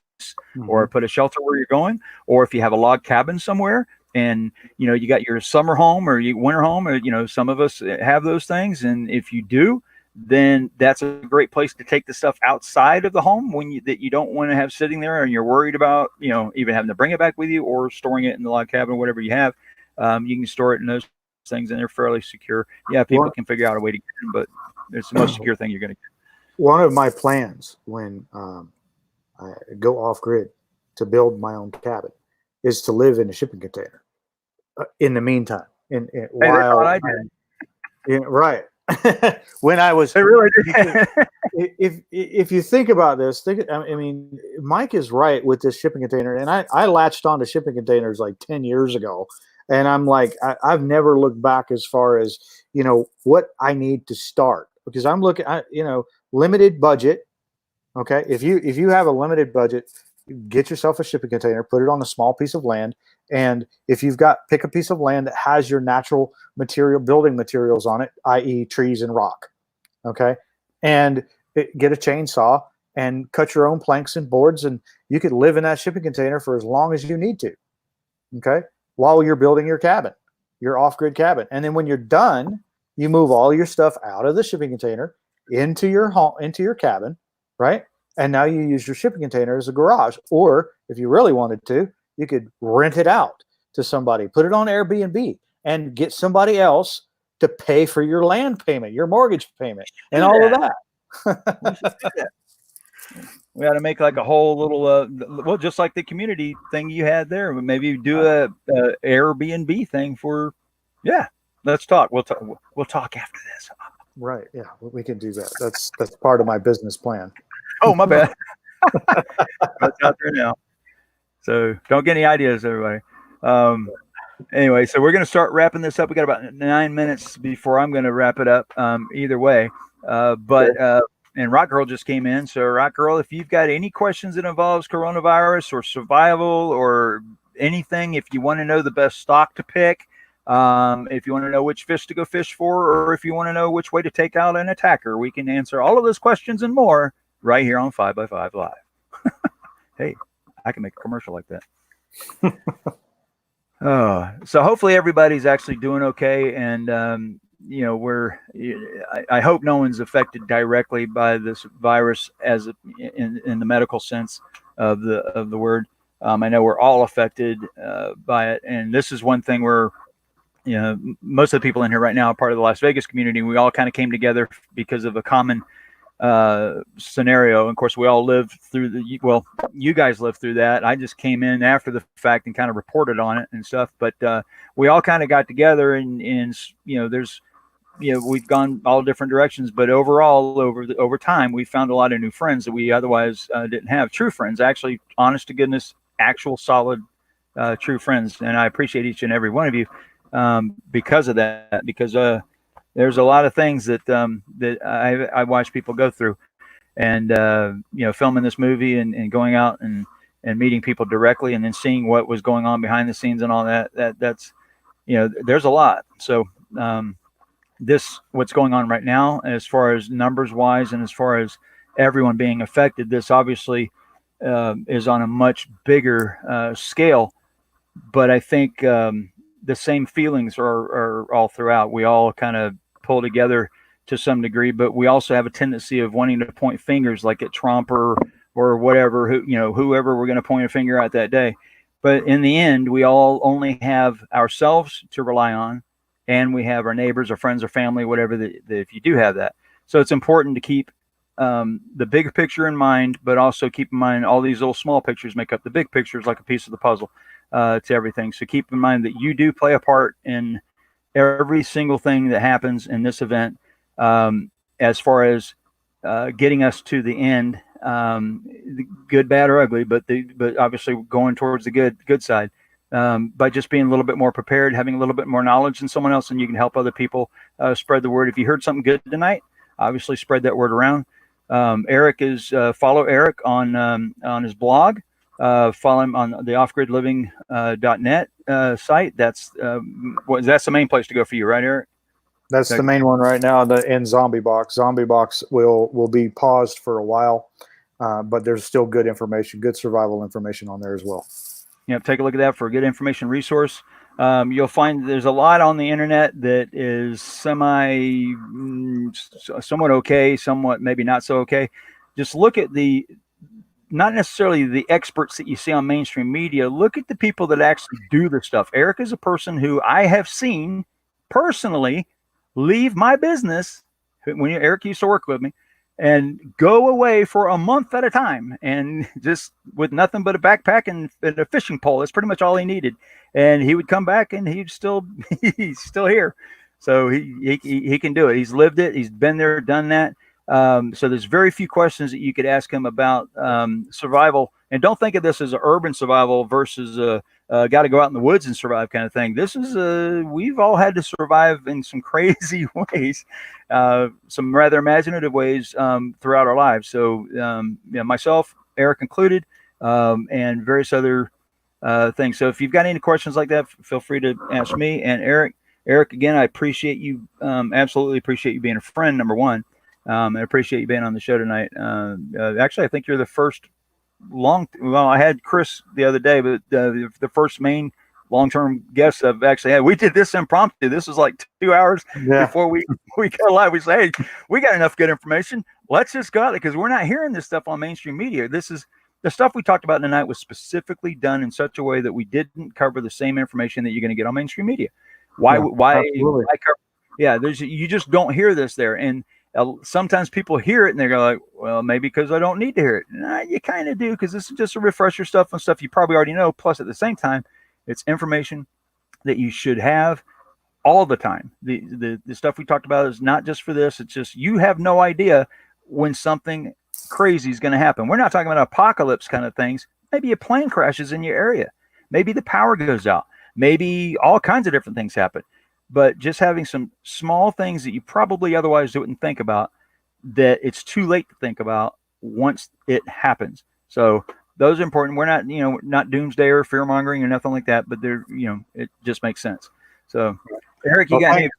or put a shelter where you're going, or if you have a log cabin somewhere. And, you know, you got your summer home or your winter home, or, you know, some of us have those things. And if you do, then that's a great place to take the stuff outside of the home that you don't want to have sitting there and you're worried about, you know, even having to bring it back with you or storing it in the log cabin, whatever you have. You can store it in those things and they're fairly secure. Yeah, people can figure out a way to get them, but it's the most secure thing you're going to get. One of my plans when go off grid to build my own cabin, is to live in a shipping container. In the meantime, while I did. right. When I was, They really did. if you think about this, I mean, Mike is right with this shipping container, and I latched on to shipping containers like 10 years ago, and I'm like, I've never looked back as far as, you know, what I need to start, because I'm looking at, you know, limited budget. Okay, if you have a limited budget, get yourself a shipping container, put it on a small piece of land, and if you've got, pick a piece of land that has your natural material, building materials on it, i.e. trees and rock. Okay, and get a chainsaw and cut your own planks and boards, and you could live in that shipping container for as long as you need to. Okay, while you're building your cabin, your off-grid cabin, and then when you're done, you move all your stuff out of the shipping container into your home, into your cabin, right? And now you use your shipping container as a garage. Or if you really wanted to, you could rent it out to somebody, put it on Airbnb, and get somebody else to pay for your land payment, your mortgage payment, and all of that. We ought to make like a whole little, well, just like the community thing you had there. Maybe do a Airbnb thing for, yeah. Let's talk. We'll talk after this. Right. Yeah, we can do that. That's part of my business plan. Oh, my bad. That's out there now. So don't get any ideas, everybody. Anyway, so we're going to start wrapping this up. We got about 9 minutes before I'm going to wrap it up. Either way, and Rock Girl just came in. So Rock Girl, if you've got any questions that involves coronavirus or survival or anything, if you want to know the best stock to pick, if you want to know which fish to go fish for, or if you want to know which way to take out an attacker, we can answer all of those questions and more right here on 5x5 Live. Hey, I can make a commercial like that. So hopefully everybody's actually doing okay. And, you know, I hope no one's affected directly by this virus as in the medical sense of the word. I know we're all affected by it. And this is one thing where, you know, most of the people in here right now are part of the Las Vegas community. We all kind of came together because of a common scenario. And of course, we all lived through well, you guys lived through that. I just came in after the fact and kind of reported on it and stuff. But we all kind of got together and you know, there's, you know, we've gone all different directions, but overall, over time, we found a lot of new friends that we otherwise didn't have. True friends, actually, honest to goodness, actual solid, true friends. And I appreciate each and every one of you. Because of that, because there's a lot of things that I watch people go through, and you know, filming this movie and going out and meeting people directly, and then seeing what was going on behind the scenes and all that's, you know, there's a lot. So what's going on right now, as far as numbers wise, and as far as everyone being affected, this obviously is on a much bigger scale, but I think the same feelings are all throughout. We all kind of pull together to some degree, but we also have a tendency of wanting to point fingers, like at Trump or whatever, whoever we're going to point a finger at that day. But in the end, we all only have ourselves to rely on, and we have our neighbors, our friends, our family, whatever. If you do have that, so it's important to keep the big picture in mind, but also keep in mind all these little small pictures make up the big pictures, like a piece of the puzzle. To everything. So keep in mind that you do play a part in every single thing that happens in this event, as far as getting us to the end, good, bad, or ugly, but obviously going towards the good side, by just being a little bit more prepared, having a little bit more knowledge than someone else, and you can help other people spread the word. If you heard something good tonight, obviously spread that word around. Eric is follow Eric on his blog. Follow him on the offgridliving.net site. That's the main place to go for you, right, Eric? That's the main one right now. In Zombie Box. Zombie Box will be paused for a while, but there's still good information, good survival information on there as well. Yeah, take a look at that for a good information resource. You'll find there's a lot on the internet that is somewhat okay, somewhat maybe not so okay. Just look at not necessarily the experts that you see on mainstream media. Look at the people that actually do this stuff. Eric is a person who I have seen personally leave my business when Eric used to work with me, and go away for a month at a time, and just with nothing but a backpack and a fishing pole. That's pretty much all he needed. And he would come back, and he'd still he's still here. So he can do it. He's lived it. He's been there, done that. So there's very few questions that you could ask him about survival. And don't think of this as an urban survival versus got to go out in the woods and survive kind of thing. This is we've all had to survive in some crazy ways, some rather imaginative ways throughout our lives. So yeah, myself, Eric included, and various other things. So if you've got any questions like that, feel free to ask me and Eric. Eric, again, I appreciate you. Absolutely appreciate you being a friend, number one. I appreciate you being on the show tonight. Actually, I think you're the first well, I had Chris the other day, but the first main long-term guest I've actually had. We did this impromptu. This was like 2 hours before we got live. We say, hey, we got enough good information. Let's just go out there, because we're not hearing this stuff on mainstream media. This is the stuff we talked about tonight was specifically done in such a way that we didn't cover the same information that you're going to get on mainstream media. Why cover? Yeah, you just don't hear this there. And sometimes people hear it and they go like, well, maybe because I don't need to hear it. Nah, you kind of do, because this is just a refresher stuff and stuff you probably already know. Plus, at the same time, it's information that you should have all the time. The stuff we talked about is not just for this. It's just you have no idea when something crazy is going to happen. We're not talking about apocalypse kind of things. Maybe a plane crashes in your area. Maybe the power goes out. Maybe all kinds of different things happen. But just having some small things that you probably otherwise wouldn't think about, that it's too late to think about once it happens. So those are important. We're not, not doomsday or fear mongering or nothing like that, but they're, it just makes sense. So Eric, you got any?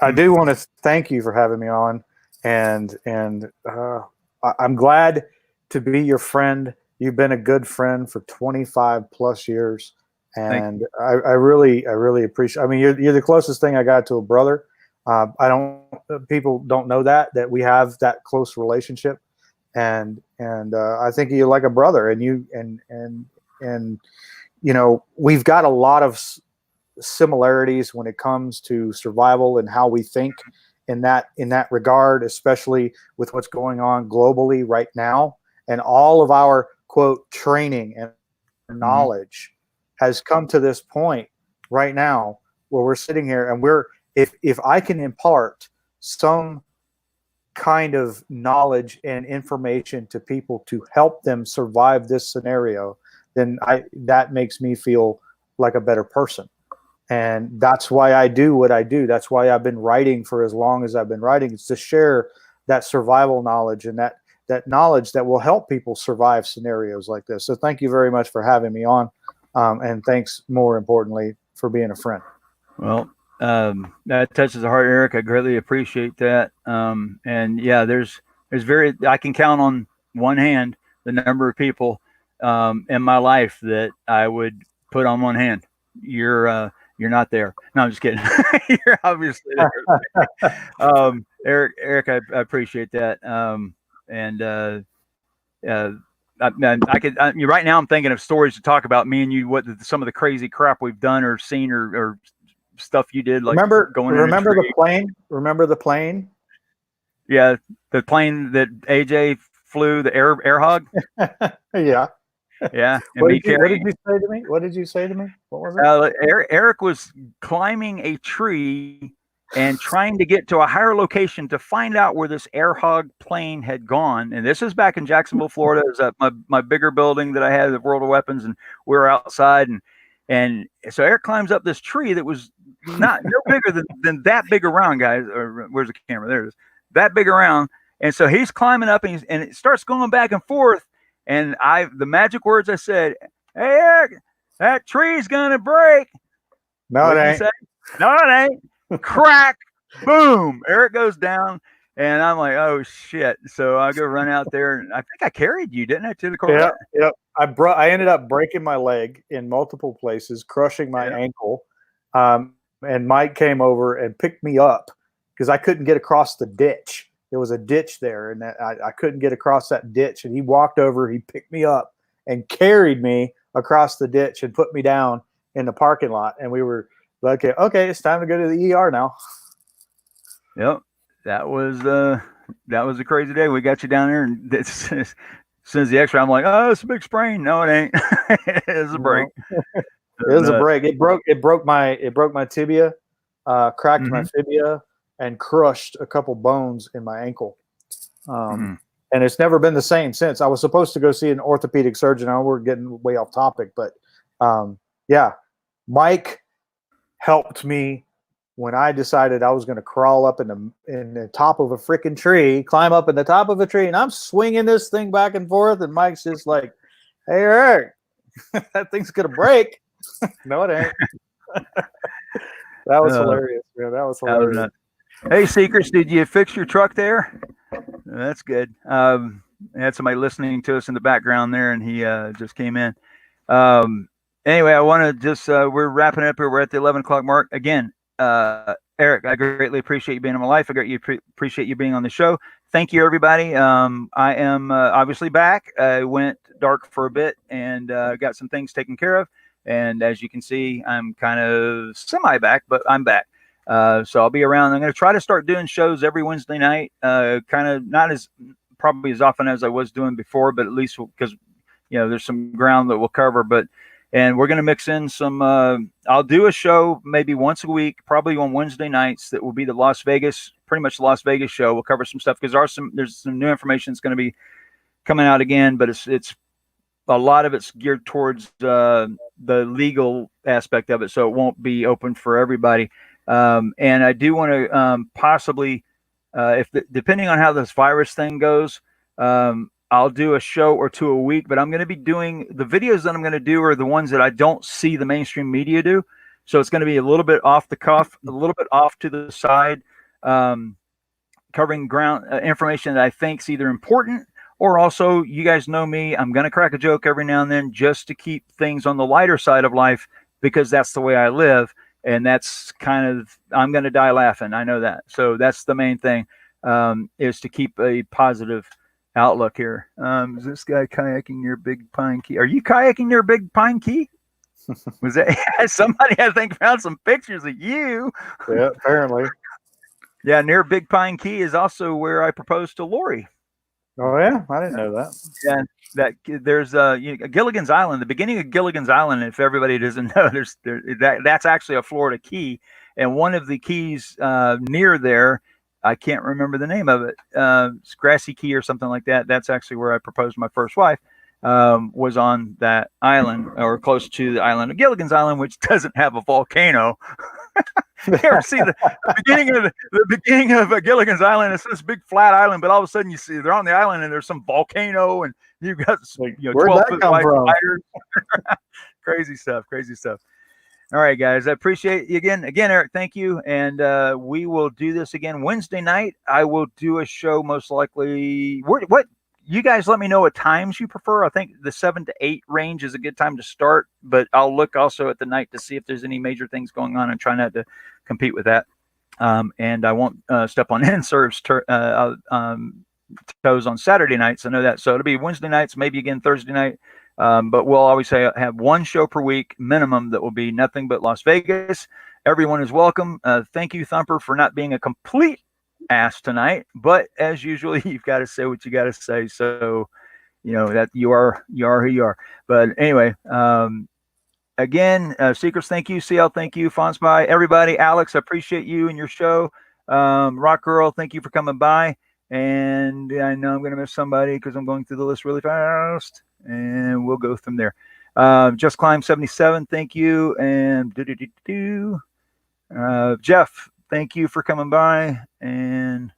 I do want to thank you for having me on, and I'm glad to be your friend. You've been a good friend for 25 plus years. And I really appreciate. I mean, you're the closest thing I got to a brother. People don't know that we have that close relationship, and I think you're like a brother. And we've got a lot of similarities when it comes to survival and how we think in that regard, especially with what's going on globally right now, and all of our quote training and knowledge has come to this point right now where we're sitting here, and if I can impart some kind of knowledge and information to people to help them survive this scenario, then that makes me feel like a better person. And that's why I do what I do. That's why I've been writing for as long as I've been writing. It's to share that survival knowledge and that knowledge that will help people survive scenarios like this. So thank you very much for having me on. And thanks, more importantly, for being a friend. Well, that touches the heart, Eric. I greatly appreciate that. And yeah, there's I can count on one hand the number of people in my life that I would put on one hand. You're not there. No, I'm just kidding. You're obviously there. Eric, I appreciate that. Right now I'm thinking of stories to talk about, me and you, some of the crazy crap we've done or seen or stuff you did. Like remember the plane? Remember the plane? Yeah. The plane that AJ flew, the air hog. Yeah. Yeah. And what did you say to me? What did you say to me? What was it? Eric was climbing a tree and trying to get to a higher location to find out where this air hog plane had gone. And this is back in Jacksonville, Florida. It was at my bigger building that I had, the World of Weapons, and we were outside. And so Eric climbs up this tree that was no bigger than that big around, guys. Or where's the camera? There it is. That big around. And so he's climbing up, and it starts going back and forth. And the magic words I said, "Hey, Eric, that tree's gonna break." No, it ain't. No, it ain't. Crack, boom, Eric goes down, and I'm like, oh shit. So I go run out there, and I think I carried you, didn't I, to the car? Yeah. I ended up breaking my leg in multiple places, crushing my ankle. And Mike came over and picked me up because I couldn't get across the ditch. There was a ditch there, and I couldn't get across that ditch. And he walked over, he picked me up and carried me across the ditch and put me down in the parking lot. And we were like, okay, it's time to go to the ER now. Yep. That was That was a crazy day. We got you down there, and as soon as the X-ray, I'm like, oh, it's a big sprain. No, it ain't. It's a break. It was a break. It broke my tibia, cracked my fibia, and crushed a couple bones in my ankle. And it's never been the same since. I was supposed to go see an orthopedic surgeon. I know we're getting way off topic, but yeah, Mike helped me when I decided I was going to crawl up in the top of a freaking tree, climb up in the top of a tree, and I'm swinging this thing back and forth, and Mike's just like, "Hey, Eric, that thing's going to break." No, it ain't. That was hilarious, man. That was hilarious. Hey, Seekers, did you fix your truck there? That's good. I had somebody listening to us in the background there, and he just came in. Anyway, I want to just, we're wrapping up here. We're at the 11 o'clock mark. Again, Eric, I greatly appreciate you being in my life. I greatly appreciate you being on the show. Thank you, everybody. I am obviously back. I went dark for a bit and got some things taken care of. And as you can see, I'm kind of semi-back, but I'm back. So I'll be around. I'm going to try to start doing shows every Wednesday night, kind of not as probably as often as I was doing before, but at least because, you know, there's some ground that we'll cover. And we're going to mix in some, I'll do a show maybe once a week, probably on Wednesday nights. That will be the pretty much the Las Vegas show. We'll cover some stuff because there's some new information that's going to be coming out again, but it's a lot of it's geared towards the legal aspect of it. So it won't be open for everybody. And I do want to possibly, depending on how this virus thing goes, I'll do a show or two a week, but I'm going to be doing the videos that I'm going to do are the ones that I don't see the mainstream media do. So it's going to be a little bit off the cuff, a little bit off to the side, covering ground information that I think is either important or also, you guys know me, I'm going to crack a joke every now and then just to keep things on the lighter side of life because that's the way I live. And that's kind of, I'm going to die laughing. I know that. So that's the main thing, is to keep a positive outlook here. Is this guy kayaking near Big Pine Key? Are you kayaking near Big Pine Key? Was that somebody? I think found some pictures of you. Yeah, apparently. Yeah, near Big Pine Key is also where I proposed to Lori. Oh yeah, I didn't know that. Yeah, that there's Gilligan's Island, the beginning of Gilligan's Island. If everybody doesn't know, that's actually a Florida key, and one of the keys near there, I can't remember the name of it. It's Grassy Key or something like that. That's actually where I proposed to my first wife. Was on that island or close to the island of Gilligan's Island, which doesn't have a volcano. You ever see the beginning of Gilligan's Island? It's this big flat island, but all of a sudden you see they're on the island and there's some volcano and you've got 12-foot wide spiders. Crazy stuff. All right, guys, I appreciate you again, Eric. Thank you, and we will do this again Wednesday night. I will do a show most likely. What you guys let me know what times you prefer. I think the 7 to 8 range is a good time to start, but I'll look also at the night to see if there's any major things going on and try not to compete with that. And I won't step on NServe's toes on Saturday nights. I know that. So it'll be Wednesday nights, maybe again Thursday night. But we'll always have one show per week minimum that will be nothing but Las Vegas. Everyone is welcome. Thank you, Thumper, for not being a complete ass tonight, but as usual, you've got to say what you got to say, so you know that you are who you are. But anyway, again, Seekers, thank you. CL, thank you. Fonspy, everybody. Alex, I appreciate you and your show. Rock Girl, thank you for coming by, and I know I'm gonna miss somebody because I'm going through the list really fast, and we'll go from there. Just Climb 77, thank you. And Jeff, thank you for coming by, and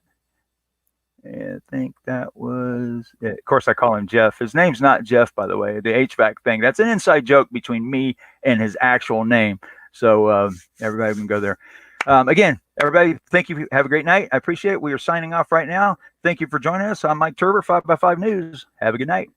I think that was it. Of course, I call him Jeff. His name's not Jeff, by the way. The HVAC thing, that's an inside joke between me and his actual name. So everybody can go there. Again, everybody, thank you. Have a great night. I appreciate it. We are signing off right now. Thank you for joining us. I'm Mike Turber, 5x5 News. Have a good night.